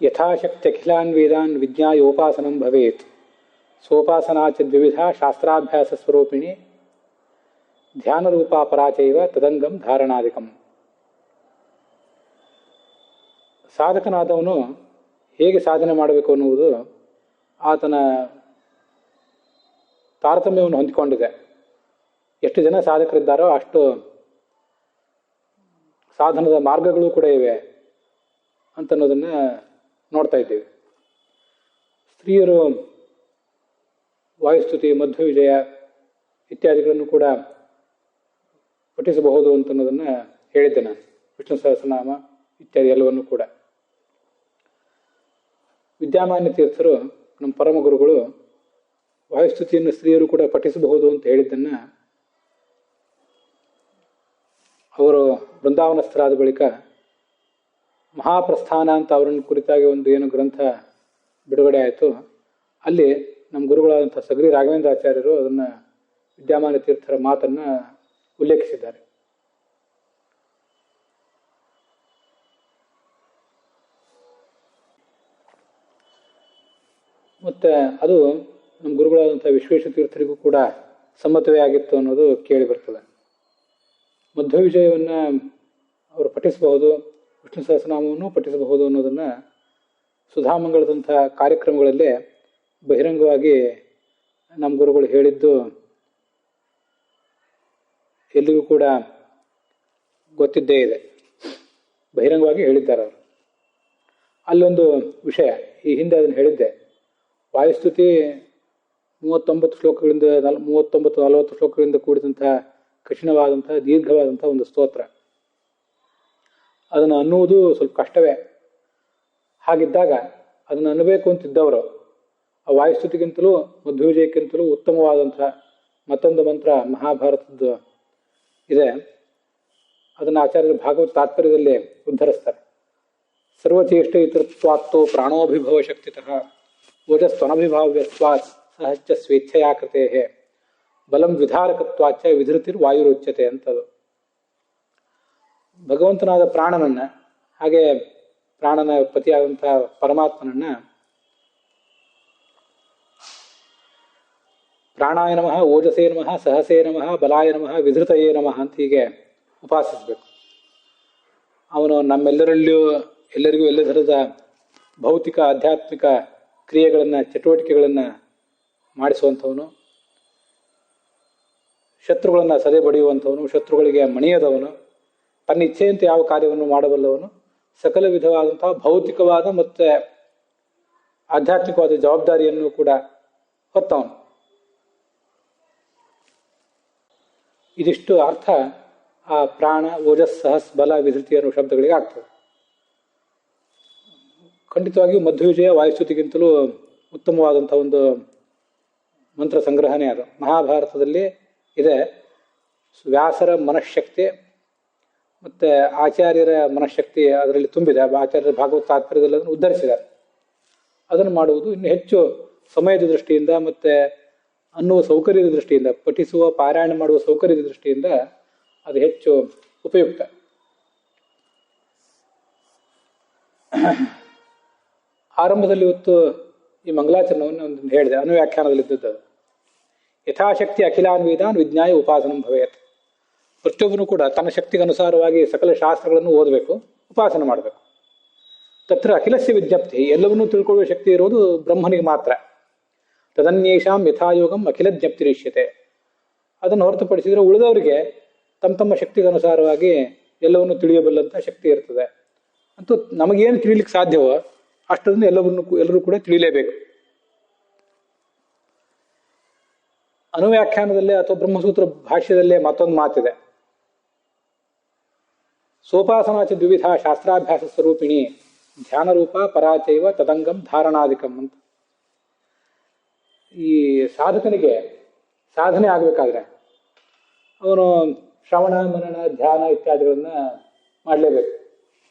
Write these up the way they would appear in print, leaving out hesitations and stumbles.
ಯಥಾಶಕ್ತಿ ಅಖಿಲಾನ್ ವೇದಾನ್ ವಿಜ್ಞಾಯೋಪಾಸನಂ ಭವೇತ್ ಸೋಪಾಸನಾ ಚ ದ್ವಿವಿಧ ಶಾಸ್ತ್ರಾಭ್ಯಾಸ ಸ್ವರೂಪಿಣಿ ಧ್ಯಾನರೂಪಾ ಪರಾಚೈವ ತದಂಗಂ ಧಾರಣಾದಿಕಂ. ಸಾಧಕನಾದವನು ಹೇಗೆ ಸಾಧನೆ ಮಾಡಬೇಕು ಅನ್ನುವುದು ಆತನ ತಾರತಮ್ಯವನ್ನು ಹೊಂದಿಕೊಂಡಿದೆ. ಎಷ್ಟು ಜನ ಸಾಧಕರಿದ್ದಾರೋ ಅಷ್ಟು ಸಾಧನದ ಮಾರ್ಗಗಳು ಕೂಡ ಇವೆ ಅಂತನ್ನೋದನ್ನು ನೋಡ್ತಾ ಇದ್ದೇವೆ. ಸ್ತ್ರೀಯರು ವಾಯುಸ್ತುತಿ, ಮಧ್ವ ವಿಜಯ ಇತ್ಯಾದಿಗಳನ್ನು ಕೂಡ ಪಠಿಸಬಹುದು ಅಂತನ್ನೋದನ್ನು ಹೇಳಿದ್ದೆ ನಾನು. ವಿಷ್ಣು ಸಹಸ್ರನಾಮ ಇತ್ಯಾದಿ ಎಲ್ಲವನ್ನು ಕೂಡ. ವಿದ್ಯಾಮಾನ್ಯ ತೀರ್ಥರು, ನಮ್ಮ ಪರಮ ಗುರುಗಳು, ವಾಯುಸ್ತುತಿಯನ್ನು ಸ್ತ್ರೀಯರು ಕೂಡ ಪಠಿಸಬಹುದು ಅಂತ ಹೇಳಿದ್ದನ್ನು ಅವರು ಬೃಂದಾವನಸ್ಥರಾದ ಬಳಿಕ ಮಹಾಪ್ರಸ್ಥಾನ ಅಂತ ಅವರನ್ನು ಕುರಿತಾಗಿ ಒಂದು ಏನು ಗ್ರಂಥ ಬಿಡುಗಡೆ ಆಯಿತು. ಅಲ್ಲಿ ನಮ್ಮ ಗುರುಗಳಾದಂಥ ಸಗರಿ ರಾಘವೇಂದ್ರಾಚಾರ್ಯರು ಅದನ್ನು ವಿದ್ಯಾಮಾನ್ಯ ತೀರ್ಥರ ಮಾತನ್ನು ಉಲ್ಲೇಖಿಸಿದ್ದಾರೆ. ಮತ್ತು ಅದು ನಮ್ಮ ಗುರುಗಳಾದಂಥ ವಿಶ್ವೇಶ್ವರ ತೀರ್ಥರಿಗೂ ಕೂಡ ಸಮ್ಮತವೇ ಆಗಿತ್ತು ಅನ್ನೋದು ಕೇಳಿ ಬರ್ತದೆ. ಮಧ್ವ ವಿಜಯವನ್ನು ಅವರು ಪಠಿಸಬಹುದು, ವಿಷ್ಣು ಸಹಸ್ರನಾಮವನ್ನು ಪಠಿಸಬಹುದು ಅನ್ನೋದನ್ನು ಸುಧಾಮಂಗಳದಂಥ ಕಾರ್ಯಕ್ರಮಗಳಲ್ಲೇ ಬಹಿರಂಗವಾಗಿ ನಮ್ಮ ಗುರುಗಳು ಹೇಳಿದ್ದು ಎಲ್ಲಿಗೂ ಕೂಡ ಗೊತ್ತಿದ್ದೇ ಇದೆ. ಬಹಿರಂಗವಾಗಿ ಹೇಳಿದ್ದಾರೆ ಅವರು. ಅಲ್ಲೊಂದು ವಿಷಯ, ಈ ಹಿಂದೆ ಅದನ್ನು ಹೇಳಿದ್ದೆ. ವಾಯುಸ್ತುತಿ 39 ಶ್ಲೋಕಗಳಿಂದ 39-40 ಶ್ಲೋಕಗಳಿಂದ ಕೂಡಿದಂಥ ಕಠಿಣವಾದಂಥ ದೀರ್ಘವಾದಂಥ ಒಂದು ಸ್ತೋತ್ರ. ಅದನ್ನು ಅನ್ನುವುದು ಸ್ವಲ್ಪ ಕಷ್ಟವೇ. ಹಾಗಿದ್ದಾಗ ಅದನ್ನು ಅನ್ನಬೇಕು ಅಂತಿದ್ದವರು ಆ ವಾಯುಸ್ತುತಿಗಿಂತಲೂ ಮಧ್ವವಿಜಯಕ್ಕಿಂತಲೂ ಉತ್ತಮವಾದಂಥ ಮತ್ತೊಂದು ಮಂತ್ರ ಮಹಾಭಾರತದ್ದು ಇದೆ. ಅದನ್ನು ಆಚಾರ್ಯರು ಭಾಗವತ ತಾತ್ಪರ್ಯದಲ್ಲಿ ಉದ್ಧರಿಸ್ತಾರೆ. ಸರ್ವಚೇಷ್ಟೈತೃತ್ವಾತ್ತೋ ಪ್ರಾಣೋಭಿಭವ ಶಕ್ತಿತಃ ಓಜಸ್ತ್ವನಭಿಭಾವ್ಯತ್ವಾತ್ ಸಹಜ ಸ್ವೇಚ್ಛೆಯಾ ಕೃತೇ ಬಲಂ ವಿಧಾರಕತ್ವಾಚ ವಿಧೃತಿರ್ ವಾಯುರುಚ್ಯತೆ ಅಂತದು. ಭಗವಂತನಾದ ಪ್ರಾಣನನ್ನು, ಹಾಗೆ ಪ್ರಾಣನ ಪತಿಯಾದಂಥ ಪರಮಾತ್ಮನನ್ನು ಪ್ರಾಣಾಯ ನಮಃ, ಓಜಸೇ ನಮಃ, ಸಹಸೇ ನಮಃ, ಬಲಾಯ ನಮಃ, ವಿಧೃತಯೇ ನಮಃ ಅಂತ ಹೀಗೆ ಉಪಾಸಿಸಬೇಕು. ಅವನು ಎಲ್ಲರಿಗೂ ಎಲ್ಲ ಥರದ ಭೌತಿಕ ಆಧ್ಯಾತ್ಮಿಕ ಕ್ರಿಯೆಗಳನ್ನು, ಚಟುವಟಿಕೆಗಳನ್ನು ಮಾಡಿಸುವಂಥವನು, ಶತ್ರುಗಳನ್ನು ಸದೆ ಬಡಿಯುವಂಥವನು, ಶತ್ರುಗಳಿಗೆ ಮಣಿಯದವನು, ತನ್ನ ಇಚ್ಛೆಯಂತೆ ಯಾವ ಕಾರ್ಯವನ್ನು ಮಾಡಬಲ್ಲವನು, ಸಕಲ ವಿಧವಾದಂಥ ಭೌತಿಕವಾದ ಮತ್ತು ಆಧ್ಯಾತ್ಮಿಕವಾದ ಜವಾಬ್ದಾರಿಯನ್ನು ಕೂಡ ಹೊತ್ತವನು. ಇದಿಷ್ಟು ಅರ್ಥ ಆ ಪ್ರಾಣ, ಓಜಸ್, ಸಹಸ್, ಬಲ, ವಿಧೃತಿ ಅನ್ನೋ ಶಬ್ದಗಳಿಗೆ ಆಗ್ತದೆ. ಖಂಡಿತವಾಗಿಯೂ ಮಧ್ವವಿಜಯ ವಾಯುಸ್ತುತಿಗಿಂತಲೂ ಉತ್ತಮವಾದಂಥ ಒಂದು ಮಂತ್ರ ಸಂಗ್ರಹಣೆ ಅದು. ಮಹಾಭಾರತದಲ್ಲಿ ಇದೆ. ವ್ಯಾಸರ ಮನಃಶಕ್ತಿ ಮತ್ತು ಆಚಾರ್ಯರ ಮನಃಶಕ್ತಿ ಅದರಲ್ಲಿ ತುಂಬಿದೆ. ಆಚಾರ್ಯರ ಭಾಗವತ ತಾತ್ಪರ್ಯದಲ್ಲಿ ಅದನ್ನು ಉದ್ಧರಿಸಿದ್ದಾರೆ. ಅದನ್ನು ಮಾಡುವುದು ಇನ್ನು ಹೆಚ್ಚು ಸಮಯದ ದೃಷ್ಟಿಯಿಂದ ಮತ್ತು ಅನ್ನುವ ಸೌಕರ್ಯದ ದೃಷ್ಟಿಯಿಂದ, ಪಠಿಸುವ ಪಾರಾಯಣ ಮಾಡುವ ಸೌಕರ್ಯದ ದೃಷ್ಟಿಯಿಂದ ಅದು ಹೆಚ್ಚು ಉಪಯುಕ್ತ. ಆರಂಭದಲ್ಲಿ ಇವತ್ತು ಈ ಮಂಗಲಾಚರಣವನ್ನು ಒಂದು ಹೇಳಿದೆ, ಅನುವ್ಯಾಖ್ಯಾನದಲ್ಲಿದ್ದದ್ದು. ಯಥಾಶಕ್ತಿ ಅಖಿಲಾನ್ ವೇದಾನ್ ವಿಜ್ಞಾಯ ಉಪಾಸನಂ ಭವೇತ್. ಪ್ರತಿಯೊಬ್ಬನು ಕೂಡ ತನ್ನ ಶಕ್ತಿಗೆ ಅನುಸಾರವಾಗಿ ಸಕಲ ಶಾಸ್ತ್ರಗಳನ್ನು ಓದಬೇಕು, ಉಪಾಸನೆ ಮಾಡಬೇಕು. ತತ್ರ ಅಖಿಲಸ್ಯ ವಿಜ್ಞಪ್ತಿ, ಎಲ್ಲವನ್ನೂ ತಿಳ್ಕೊಳ್ಳುವ ಶಕ್ತಿ ಇರೋದು ಬ್ರಹ್ಮನಿಗೆ ಮಾತ್ರ. ತದನ್ಯೇಷಾಂ ಯಥಾಯೋಗಂ ಅಖಿಲ ಜ್ಞಪ್ತಿರಿಷ್ಯತೆ. ಅದನ್ನು ಹೊರತುಪಡಿಸಿದರೆ ಉಳಿದವರಿಗೆ ತಮ್ಮ ತಮ್ಮ ಶಕ್ತಿಗೆ ಅನುಸಾರವಾಗಿ ಎಲ್ಲವನ್ನು ತಿಳಿಯಬಲ್ಲಂಥ ಶಕ್ತಿ ಇರ್ತದೆ. ಅಂತೂ ನಮಗೇನು ತಿಳಿಲಿಕ್ಕೆ ಸಾಧ್ಯವೋ ಅಷ್ಟನ್ನು ಎಲ್ಲರೂ ಕೂಡ ತಿಳಿಯಲೇಬೇಕು. ಅನುವ್ಯಾಖ್ಯಾನದಲ್ಲೇ ಅಥವಾ ಬ್ರಹ್ಮಸೂತ್ರ ಭಾಷ್ಯದಲ್ಲೇ ಮತ್ತೊಂದು ಮಾತಿದೆ. ಸೋಪಾಸನಾಚ ದ್ವಿವಿಧ ಶಾಸ್ತ್ರಾಭ್ಯಾಸ ಸ್ವರೂಪಿಣಿ ಧ್ಯಾನರೂಪ ಪರಾಚೈವ ತದಂಗಂ ಧಾರಣಾದಿಕಂ ಅಂತ. ಈ ಸಾಧಕನಿಗೆ ಸಾಧನೆ ಆಗಬೇಕಾದ್ರೆ ಅವನು ಶ್ರವಣ, ಮನನ, ಧ್ಯಾನ ಇತ್ಯಾದಿಗಳನ್ನ ಮಾಡಲೇಬೇಕು.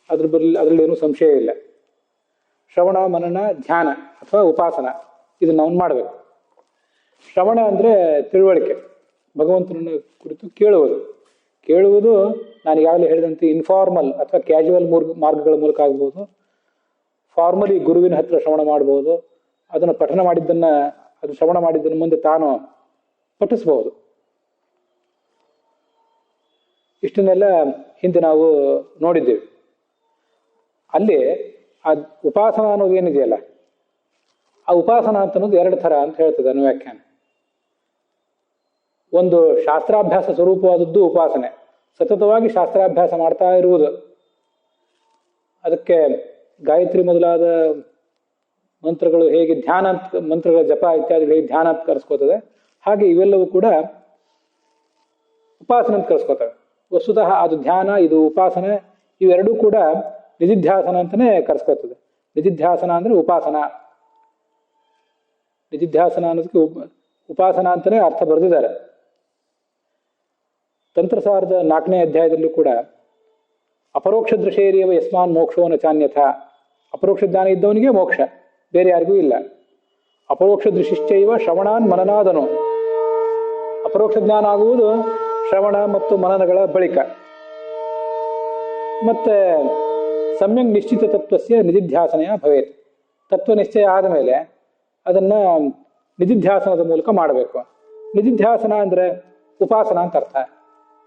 ಅದರಲ್ಲಿ ಏನೂ ಸಂಶಯ ಇಲ್ಲ. ಶ್ರವಣ, ಮನನ, ಧ್ಯಾನ ಅಥವಾ ಉಪಾಸನ ಇದನ್ನು ಅವನು ಮಾಡಬೇಕು. ಶ್ರವಣ ಅಂದರೆ ತಿಳುವಳಿಕೆ, ಭಗವಂತನನ್ನ ಕುರಿತು ಕೇಳುವುದು ನಾನು ಈಗಾಗಲೇ ಹೇಳಿದಂತೆ ಇನ್ಫಾರ್ಮಲ್ ಅಥವಾ ಕ್ಯಾಶುವಲ್ ಮಾರ್ಗಗಳ ಮೂಲಕ ಆಗ್ಬೋದು, ಫಾರ್ಮಲಿ ಗುರುವಿನ ಹತ್ರ ಶ್ರವಣ ಮಾಡಬಹುದು, ಅದನ್ನು ಪಠನ ಮಾಡಿದ್ದನ್ನು, ಅದು ಶ್ರವಣ ಮಾಡಿದ್ದನ್ನು ಮುಂದೆ ತಾನು ಪಠಿಸಬಹುದು. ಇಷ್ಟನ್ನೆಲ್ಲ ಹಿಂದೆ ನಾವು ನೋಡಿದ್ದೇವೆ. ಅಲ್ಲಿ ಆ ಉಪಾಸನ ಅನ್ನೋದು ಏನಿದೆಯಲ್ಲ, ಆ ಉಪಾಸನ ಅಂತ ಅನ್ನೋದು ಎರಡು ಥರ ಅಂತ ಹೇಳ್ತದೆ ಅನುವ್ಯಾಖ್ಯಾನ. ಒಂದು ಶಾಸ್ತ್ರಾಭ್ಯಾಸ ಸ್ವರೂಪವಾದದ್ದು ಉಪಾಸನೆ, ಸತತವಾಗಿ ಶಾಸ್ತ್ರಾಭ್ಯಾಸ ಮಾಡ್ತಾ ಇರುವುದು. ಅದಕ್ಕೆ ಗಾಯತ್ರಿ ಮೊದಲಾದ ಮಂತ್ರಗಳು ಹೇಗೆ ಧ್ಯಾನ ಅಂತ, ಮಂತ್ರಗಳ ಜಪ ಇತ್ಯಾದಿಗಳು ಹೇಗೆ ಧ್ಯಾನ ಅಂತ ಕರೆಸ್ಕೋತದೆ, ಹಾಗೆ ಇವೆಲ್ಲವೂ ಕೂಡ ಉಪಾಸನೆ ಅಂತ ಕರೆಸ್ಕೋತವೆ. ವಸ್ತುತಃ ಅದು ಧ್ಯಾನ, ಇದು ಉಪಾಸನೆ, ಇವೆರಡೂ ಕೂಡ ನಿಧಿಧ್ಯಾಸನ ಅಂತಲೇ ಕರೆಸ್ಕೋತದೆ. ನಿಧಿಧ್ಯಾಸನ ಅಂದರೆ ಉಪಾಸನ. ನಿಧಿಧ್ಯಾಸನ ಅನ್ನೋದಕ್ಕೆ ಉಪಾಸನ ಅಂತಲೇ ಅರ್ಥ ಬರೆದಿದ್ದಾರೆ. ತಂತ್ರಸಾರದ 4ನೇ ಅಧ್ಯಾಯದಲ್ಲೂ ಕೂಡ ಅಪರೋಕ್ಷ ದೃಶೇರಿಯವ ಯಸ್ಮಾನ್ ಮೋಕ್ಷೋನ ಚಾನ್ಯಥ, ಅಪರೋಕ್ಷ ಜ್ಞಾನ ಇದ್ದವನಿಗೆ ಮೋಕ್ಷ, ಬೇರೆ ಯಾರಿಗೂ ಇಲ್ಲ. ಅಪರೋಕ್ಷ ದೃಶಿಶ್ಚೈವ ಶ್ರವಣಾನ್ ಮನನಾದನು, ಅಪರೋಕ್ಷ ಜ್ಞಾನ ಆಗುವುದು ಶ್ರವಣ ಮತ್ತು ಮನನಗಳ ಬಳಿಕ. ಮತ್ತೆ ಸಮ್ಯಕ್ ನಿಶ್ಚಿತ ತತ್ವಸ್ಯ ನಿಧಿಧ್ಯಾಸನೆಯ ಭವೇತ್, ತತ್ವ ನಿಶ್ಚಯ ಆದ ಮೇಲೆ ಅದನ್ನು ನಿಧಿಧ್ಯಾಸನದ ಮೂಲಕ ಮಾಡಬೇಕು. ನಿಧಿಧ್ಯಾಸನ ಅಂದರೆ ಉಪಾಸನ ಅಂತ ಅರ್ಥ.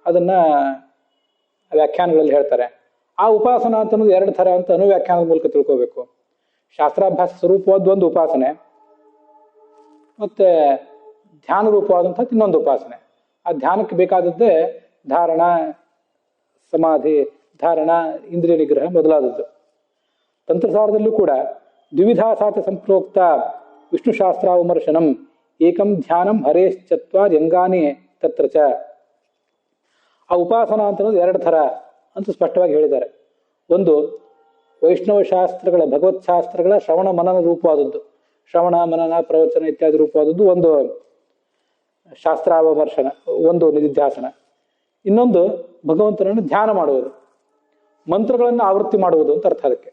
ಅದನ್ನು ವ್ಯಾಖ್ಯಾನಗಳಲ್ಲಿ ಹೇಳ್ತಾರೆ. ಆ ಉಪಾಸನ ಅಂತ ಅನ್ನೋದು ಎರಡು ಥರ ಅಂತ ಅನುವ್ಯಾಖ್ಯಾನದ ಮೂಲಕ ತಿಳ್ಕೋಬೇಕು. ಶಾಸ್ತ್ರಾಭ್ಯಾಸ ಸ್ವರೂಪವಾದ ಒಂದು ಉಪಾಸನೆ, ಮತ್ತು ಧ್ಯಾನ ರೂಪವಾದಂಥ ಇನ್ನೊಂದು ಉಪಾಸನೆ. ಆ ಧ್ಯಾನಕ್ಕೆ ಬೇಕಾದದ್ದೇ ಧಾರಣ, ಸಮಾಧಿ, ಧಾರಣ, ಇಂದ್ರಿಯ ನಿಗ್ರಹ ಮೊದಲಾದದ್ದು. ತಂತ್ರಸಾರದಲ್ಲೂ ಕೂಡ ದ್ವಿವಿಧಾಸಾತ ಸಂಪ್ರೋಕ್ತ ವಿಷ್ಣುಶಾಸ್ತ್ರಾವಮರ್ಶನಂ ಏಕಂ ಧ್ಯಾನಂ ಹರೇಶ್ಚತ್ವಾರ್ ಯಂಗಾನಿ ತತ್ರ ಚ. ಆ ಉಪಾಸನ ಅಂತ ಅನ್ನೋದು ಎರಡು ಥರ ಅಂತ ಸ್ಪಷ್ಟವಾಗಿ ಹೇಳಿದ್ದಾರೆ. ಒಂದು ವೈಷ್ಣವ ಶಾಸ್ತ್ರಗಳ, ಭಗವತ್ ಶಾಸ್ತ್ರಗಳ ಶ್ರವಣ ಮನನ ರೂಪವಾದದ್ದು, ಶ್ರವಣ ಮನನ ಪ್ರವಚನ ಇತ್ಯಾದಿ ರೂಪವಾದದ್ದು ಒಂದು ಶಾಸ್ತ್ರಾವಮರ್ಶನ, ಒಂದು ನಿಧಿಧ್ಯಾಸನ. ಇನ್ನೊಂದು ಭಗವಂತನನ್ನು ಧ್ಯಾನ ಮಾಡುವುದು, ಮಂತ್ರಗಳನ್ನು ಆವೃತ್ತಿ ಮಾಡುವುದು ಅಂತ ಅರ್ಥ. ಅದಕ್ಕೆ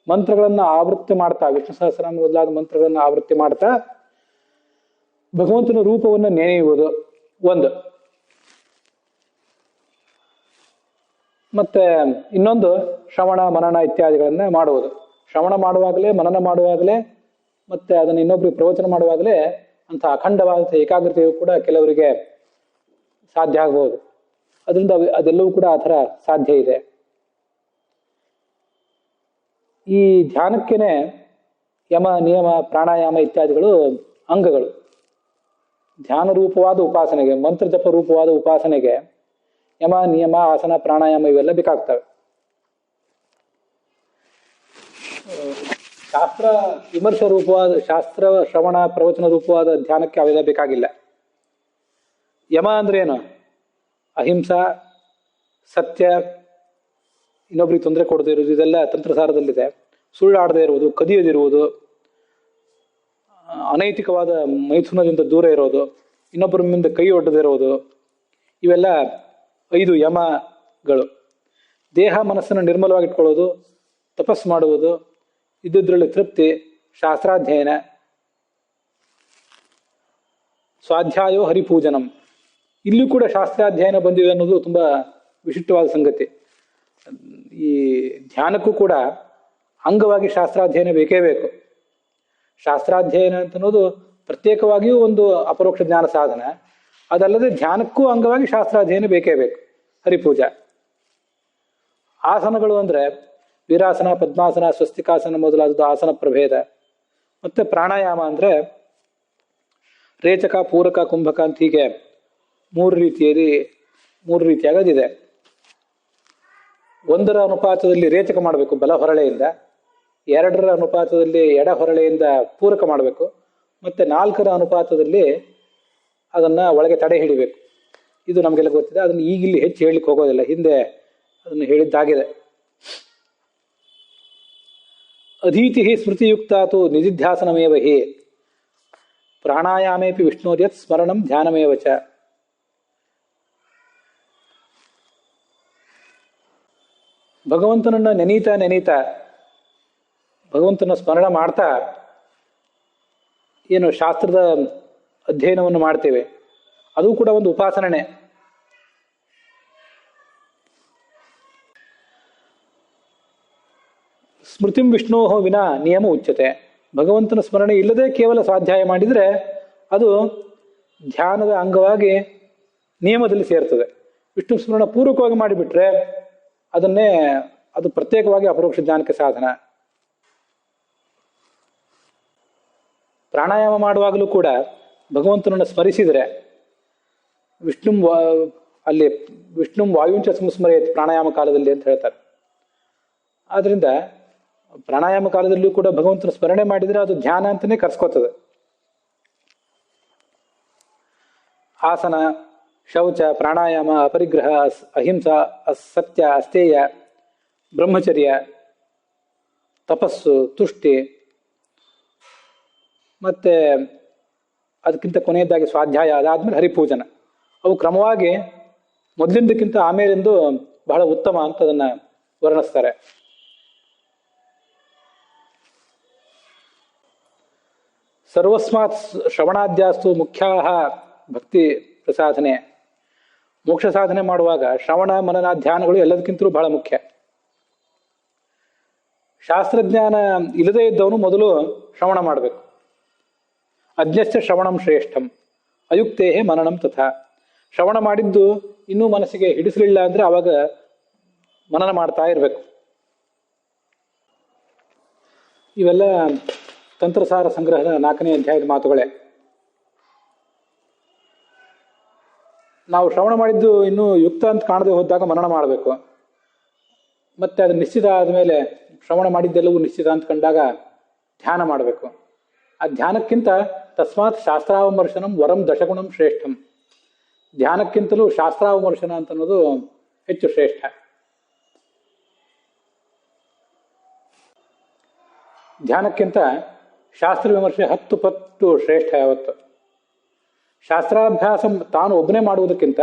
ಮಂತ್ರಗಳನ್ನು ಆವೃತ್ತಿ ಮಾಡ್ತಾ, ವಿಷ್ಣು ಸಹಸ್ರನಾಮ ಮೊದಲಾದ ಮಂತ್ರಗಳನ್ನು ಆವೃತ್ತಿ ಮಾಡ್ತಾ ಭಗವಂತನ ರೂಪವನ್ನು ನೆನೆಯುವುದು ಒಂದು. ಮತ್ತೆ ಇನ್ನೊಂದು ಶ್ರವಣ ಮನನ ಇತ್ಯಾದಿಗಳನ್ನ ಮಾಡುವುದು. ಶ್ರವಣ ಮಾಡುವಾಗಲೇ, ಮನನ ಮಾಡುವಾಗಲೇ, ಮತ್ತೆ ಅದನ್ನು ಇನ್ನೊಬ್ಬರಿಗೆ ಪ್ರವಚನ ಮಾಡುವಾಗಲೇ ಅಂಥ ಅಖಂಡವಾದಂಥ ಏಕಾಗ್ರತೆಯು ಕೂಡ ಕೆಲವರಿಗೆ ಸಾಧ್ಯ ಆಗಬಹುದು. ಅದರಿಂದ ಅದೆಲ್ಲವೂ ಕೂಡ ಆ ಥರ ಸಾಧ್ಯ ಇದೆ. ಈ ಧ್ಯಾನಕ್ಕೇನೆ ಯಮ, ನಿಯಮ, ಪ್ರಾಣಾಯಾಮ ಇತ್ಯಾದಿಗಳು ಅಂಗಗಳು. ಧ್ಯಾನ ರೂಪವಾದ ಉಪಾಸನೆಗೆ, ಮಂತ್ರ ಜಪ ರೂಪವಾದ ಉಪಾಸನೆಗೆ ಯಮ, ನಿಯಮ, ಆಸನ, ಪ್ರಾಣಾಯಾಮ ಇವೆಲ್ಲ ಬೇಕಾಗ್ತವೆ. ಶಾಸ್ತ್ರ ವಿಮರ್ಶ ರೂಪವಾದ, ಶಾಸ್ತ್ರ ಶ್ರವಣ ಪ್ರವಚನ ರೂಪವಾದ ಧ್ಯಾನಕ್ಕೆ ಅವೆಲ್ಲ ಬೇಕಾಗಿಲ್ಲ. ಯಮ ಅಂದ್ರೆ ಏನು? ಅಹಿಂಸಾ, ಸತ್ಯ, ಇನ್ನೊಬ್ರಿಗೆ ತೊಂದರೆ ಕೊಡದೇ ಇರುವುದು, ಇದೆಲ್ಲ ತಂತ್ರಸಾರದಲ್ಲಿದೆ. ಸುಳ್ಳಾಡದೇ ಇರುವುದು, ಕದಿಯದಿರುವುದು, ಅನೈತಿಕವಾದ ಮೈಥುನದಿಂದ ದೂರ ಇರೋದು, ಇನ್ನೊಬ್ಬರ ಮುಂದೆ ಕೈ ಒಡ್ಡದೇ ಇರೋದು, ಇವೆಲ್ಲ 5 ಯಮಗಳು. ದೇಹ ಮನಸ್ಸನ್ನು ನಿರ್ಮಲವಾಗಿಟ್ಕೊಳ್ಳೋದು, ತಪಸ್ಸು ಮಾಡುವುದು, ಇದ್ದುದರಲ್ಲಿ ತೃಪ್ತಿ, ಶಾಸ್ತ್ರಾಧ್ಯಯನ, ಸ್ವಾಧ್ಯಾಯೋ ಹರಿಪೂಜನಂ. ಇಲ್ಲೂ ಕೂಡ ಶಾಸ್ತ್ರಾಧ್ಯಯನ ಬಂದಿದೆ ಅನ್ನೋದು ತುಂಬ ವಿಶಿಷ್ಟವಾದ ಸಂಗತಿ. ಈ ಧ್ಯಾನಕ್ಕೂ ಕೂಡ ಅಂಗವಾಗಿ ಶಾಸ್ತ್ರಾಧ್ಯಯನ ಬೇಕೇ ಬೇಕು. ಶಾಸ್ತ್ರಾಧ್ಯಯನ ಅಂತ ಅನ್ನೋದು ಪ್ರತ್ಯೇಕವಾಗಿಯೂ ಒಂದು ಅಪರೋಕ್ಷ ಜ್ಞಾನ ಸಾಧನ. ಅದಲ್ಲದೆ ಧ್ಯಾನಕ್ಕೂ ಅಂಗವಾಗಿ ಶಾಸ್ತ್ರಾಧ್ಯಯನ ಬೇಕೇ ಬೇಕು. ಹರಿಪೂಜಾ. ಆಸನಗಳು ಅಂದರೆ ವೀರಾಸನ, ಪದ್ಮಾಸನ, ಸ್ವಸ್ತಿಕಾಸನ ಮೊದಲಾದದ್ದು ಆಸನ ಪ್ರಭೇದ. ಮತ್ತು ಪ್ರಾಣಾಯಾಮ ಅಂದರೆ ರೇಚಕ, ಪೂರಕ, ಕುಂಭಕ ಅಂತ ಹೀಗೆ ಮೂರು ರೀತಿಯಾಗದಿದೆ. 1ರ ಅನುಪಾತದಲ್ಲಿ ರೇಚಕ ಮಾಡಬೇಕು ಬಲ ಹೊರಳೆಯಿಂದ, 2ರ ಅನುಪಾತದಲ್ಲಿ ಎಡ ಹೊರಳೆಯಿಂದ ಪೂರಕ ಮಾಡಬೇಕು, ಮತ್ತು 4ರ ಅನುಪಾತದಲ್ಲಿ ಅದನ್ನು ಒಳಗೆ ತಡೆ ಹಿಡಿಬೇಕು. ಇದು ನಮಗೆಲ್ಲ ಗೊತ್ತಿದೆ. ಅದನ್ನು ಈಗಿಲ್ಲಿ ಹೆಚ್ಚು ಹೇಳಲಿಕ್ಕೆ ಹೋಗೋದಿಲ್ಲ, ಹಿಂದೆ ಅದನ್ನು ಹೇಳಿದ್ದಾಗಿದೆ. ಅಧೀತಿ ಸ್ಮೃತಿಯುಕ್ತಾತು ನಿಧಿಧ್ಯಾಸನಮೇವ ಹಿ ಪ್ರಾಣಾಯಾಮೇಪಿ ವಿಷ್ಣೋರ್ಯತ್ ಸ್ಮರಣಂ ಧ್ಯಾನಮೇವ ಚ. ಭಗವಂತನನ್ನ ನೆನೀತಾ ಭಗವಂತನ ಸ್ಮರಣ ಮಾಡ್ತಾ ಏನು ಶಾಸ್ತ್ರದ ಅಧ್ಯಯನವನ್ನು ಮಾಡ್ತೇವೆ, ಅದು ಕೂಡ ಒಂದು ಉಪಾಸನೆ. ಸ್ಮೃತಿಂ ವಿಷ್ಣೋಹೋ ವಿನಾ ನಿಯಮ ಉಚ್ಯತೆ. ಭಗವಂತನ ಸ್ಮರಣೆ ಇಲ್ಲದೆ ಕೇವಲ ಸ್ವಾಧ್ಯಾಯ ಮಾಡಿದರೆ ಅದು ಧ್ಯಾನದ ಅಂಗವಾಗಿ ನಿಯಮದಲ್ಲಿ ಸೇರ್ತದೆ. ವಿಷ್ಣು ಸ್ಮರಣ ಪೂರ್ವಕವಾಗಿ ಮಾಡಿಬಿಟ್ರೆ ಅದು ಪ್ರತ್ಯೇಕವಾಗಿ ಅಪರೋಕ್ಷ ಜ್ಞಾನಕ್ಕೆ ಸಾಧನ. ಪ್ರಾಣಾಯಾಮ ಮಾಡುವಾಗಲೂ ಕೂಡ ಭಗವಂತನನ್ನು ಸ್ಮರಿಸಿದರೆ ವಿಷ್ಣು ವಾಯುಂಚ ಸಂಸ್ಮರೆಯತ್ ಪ್ರಾಣಾಯಾಮ ಕಾಲದಲ್ಲಿ ಅಂತ ಹೇಳ್ತಾರೆ. ಆದ್ರಿಂದ ಪ್ರಾಣಾಯಾಮ ಕಾಲದಲ್ಲೂ ಕೂಡ ಭಗವಂತನ ಸ್ಮರಣೆ ಮಾಡಿದರೆ ಅದು ಧ್ಯಾನ ಅಂತಲೇ ಕರ್ಸ್ಕೋತದೆ. ಆಸನ, ಶೌಚ, ಪ್ರಾಣಾಯಾಮ, ಅಪರಿಗ್ರಹ, ಅಹಿಂಸಾ, ಸತ್ಯ, ಅಸ್ಥೇಯ, ಬ್ರಹ್ಮಚರ್ಯ, ತಪಸ್ಸು, ತುಷ್ಟಿ, ಮತ್ತೆ ಅದಕ್ಕಿಂತ ಕೊನೆಯದಾಗಿ ಸ್ವಾಧ್ಯಾಯ, ಅದಾದ್ಮೇಲೆ ಹರಿಪೂಜನ, ಅವು ಕ್ರಮವಾಗಿ ಮೊದಲಿಂದಕ್ಕಿಂತ ಆಮೇಲೆಂದು ಬಹಳ ಉತ್ತಮ ಅಂತ ಅದನ್ನ ವರ್ಣಿಸ್ತಾರೆ. ಸರ್ವಸ್ಮಾತ್ ಶ್ರವಣಾದ್ಯಾಸ್ತು ಮುಖ್ಯಾ ಭಕ್ತಿ ಪ್ರಸಾಧನೆ. ಮೋಕ್ಷ ಸಾಧನೆ ಮಾಡುವಾಗ ಶ್ರವಣ, ಮನನ, ಧ್ಯಾನಗಳು ಎಲ್ಲದಕ್ಕಿಂತಲೂ ಬಹಳ ಮುಖ್ಯ. ಶಾಸ್ತ್ರಜ್ಞಾನ ಇಲ್ಲದೇ ಇದ್ದವನು ಮೊದಲು ಶ್ರವಣ ಮಾಡಬೇಕು. ಅಜ್ಞಶ್ಚ ಶ್ರವಣಂ ಶ್ರೇಷ್ಠಂ ಅಯುಕ್ತೇಹೇ ಮನನಂ ತಥಾ. ಶ್ರವಣ ಮಾಡಿದ್ದು ಇನ್ನೂ ಮನಸ್ಸಿಗೆ ಹಿಡಿಸಲಿಲ್ಲ ಅಂದ್ರೆ ಅವಾಗ ಮನನ ಮಾಡ್ತಾ ಇರಬೇಕು. ಇವೆಲ್ಲ ತಂತ್ರಸಾರ ಸಂಗ್ರಹದ 4ನೇ ಅಧ್ಯಾಯದ ಮಾತುಗಳೇ. ನಾವು ಶ್ರವಣ ಮಾಡಿದ್ದು ಇನ್ನೂ ಯುಕ್ತ ಅಂತ ಕಾಣದೆ ಹೋದಾಗ ಮನನ ಮಾಡಬೇಕು. ಮತ್ತೆ ಅದು ನಿಶ್ಚಿತ ಆದಮೇಲೆ ಶ್ರವಣ ಮಾಡಿದ್ದೆಲ್ಲವೂ ನಿಶ್ಚಿತ ಅಂತ ಕಂಡಾಗ ಧ್ಯಾನ ಮಾಡಬೇಕು. ಆ ಧ್ಯಾನಕ್ಕಿಂತ ತಸ್ಮಾತ್ ಶಾಸ್ತ್ರಾವಮರ್ಶನಂ ವರಂ ದಶಗುಣಂ ಶ್ರೇಷ್ಠಂ. ಧ್ಯಾನಕ್ಕಿಂತಲೂ ಶಾಸ್ತ್ರಾವಮರ್ಶನ ಅಂತ ಅನ್ನೋದು ಹೆಚ್ಚು ಶ್ರೇಷ್ಠ. ಧ್ಯಾನಕ್ಕಿಂತ ಶಾಸ್ತ್ರ ವಿಮರ್ಶೆ 10 ಪಟ್ಟು ಶ್ರೇಷ್ಠ. ಯಾವತ್ತು ಶಾಸ್ತ್ರಾಭ್ಯಾಸ ತಾನು ಒಬ್ಬನೇ ಮಾಡುವುದಕ್ಕಿಂತ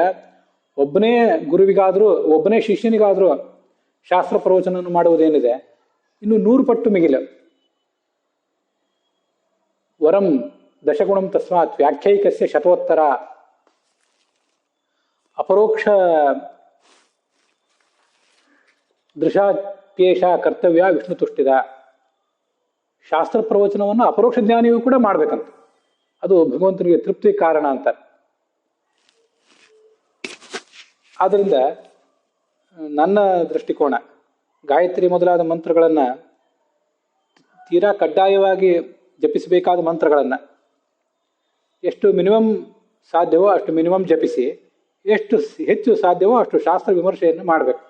ಒಬ್ಬನೇ ಗುರುವಿಗಾದರೂ ಒಬ್ಬನೇ ಶಿಷ್ಯನಿಗಾದರೂ ಶಾಸ್ತ್ರ ಪ್ರವಚನ ಮಾಡುವುದೇನಿದೆ ಇನ್ನು 100 ಪಟ್ಟು ಮಿಗಿಲು. ವರಂ ದಶಗುಣಂ ತಸ್ಮಾತ್ ವ್ಯಾಖ್ಯೈಕಸ್ಯ ಶತೋತ್ತರ. ಅಪರೋಕ್ಷ ದೃಶಾಪ್ಯೇಷ ಕರ್ತವ್ಯ ವಿಷ್ಣು ತುಷ್ಟಿದ. ಶಾಸ್ತ್ರ ಪ್ರವಚನವನ್ನು ಅಪರೋಕ್ಷ ಜ್ಞಾನಿಯೂ ಕೂಡ ಮಾಡ್ಬೇಕಂತ. ಅದು ಭಗವಂತನಿಗೆ ತೃಪ್ತಿ ಕಾರಣ ಅಂತ. ಆದ್ದರಿಂದ ನನ್ನ ದೃಷ್ಟಿಕೋನ ಗಾಯತ್ರಿ ಮೊದಲಾದ ಮಂತ್ರಗಳನ್ನ ತೀರಾ ಕಡ್ಡಾಯವಾಗಿ ಜಪಿಸಬೇಕಾದ ಮಂತ್ರಗಳನ್ನ ಎಷ್ಟು ಮಿನಿಮಮ್ ಸಾಧ್ಯವೋ ಅಷ್ಟು ಮಿನಿಮಮ್ ಜಪಿಸಿ, ಎಷ್ಟು ಹೆಚ್ಚು ಸಾಧ್ಯವೋ ಅಷ್ಟು ಶಾಸ್ತ್ರ ವಿಮರ್ಶೆಯನ್ನು ಮಾಡಬೇಕು.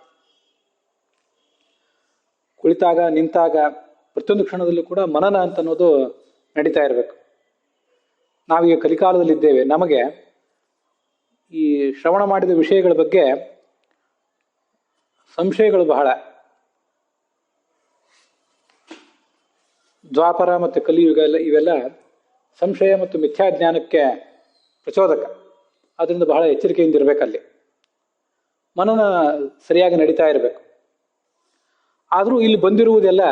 ಕುಳಿತಾಗ ನಿಂತಾಗ ಪ್ರತಿಯೊಂದು ಕ್ಷಣದಲ್ಲೂ ಕೂಡ ಮನನ ಅಂತ ಅನ್ನೋದು ನಡೀತಾ ಇರಬೇಕು. ನಾವೀಗ ಕಲಿಕಾಲದಲ್ಲಿದ್ದೇವೆ. ನಮಗೆ ಈ ಶ್ರವಣ ಮಾಡಿದ ವಿಷಯಗಳ ಬಗ್ಗೆ ಸಂಶಯಗಳು ಬಹಳ. ದ್ವಾಪರ ಮತ್ತು ಕಲಿಯುಗ ಇವೆಲ್ಲ ಸಂಶಯ ಮತ್ತು ಮಿಥ್ಯಾಜ್ಞಾನಕ್ಕೆ ಪ್ರಚೋದಕ. ಅದರಿಂದ ಬಹಳ ಎಚ್ಚರಿಕೆಯಿಂದ ಇರಬೇಕಲ್ಲಿ. ಮನನ ಸರಿಯಾಗಿ ನಡೀತಾ ಇರಬೇಕು. ಆದರೂ ಇಲ್ಲಿ ಬಂದಿರುವುದೆಲ್ಲ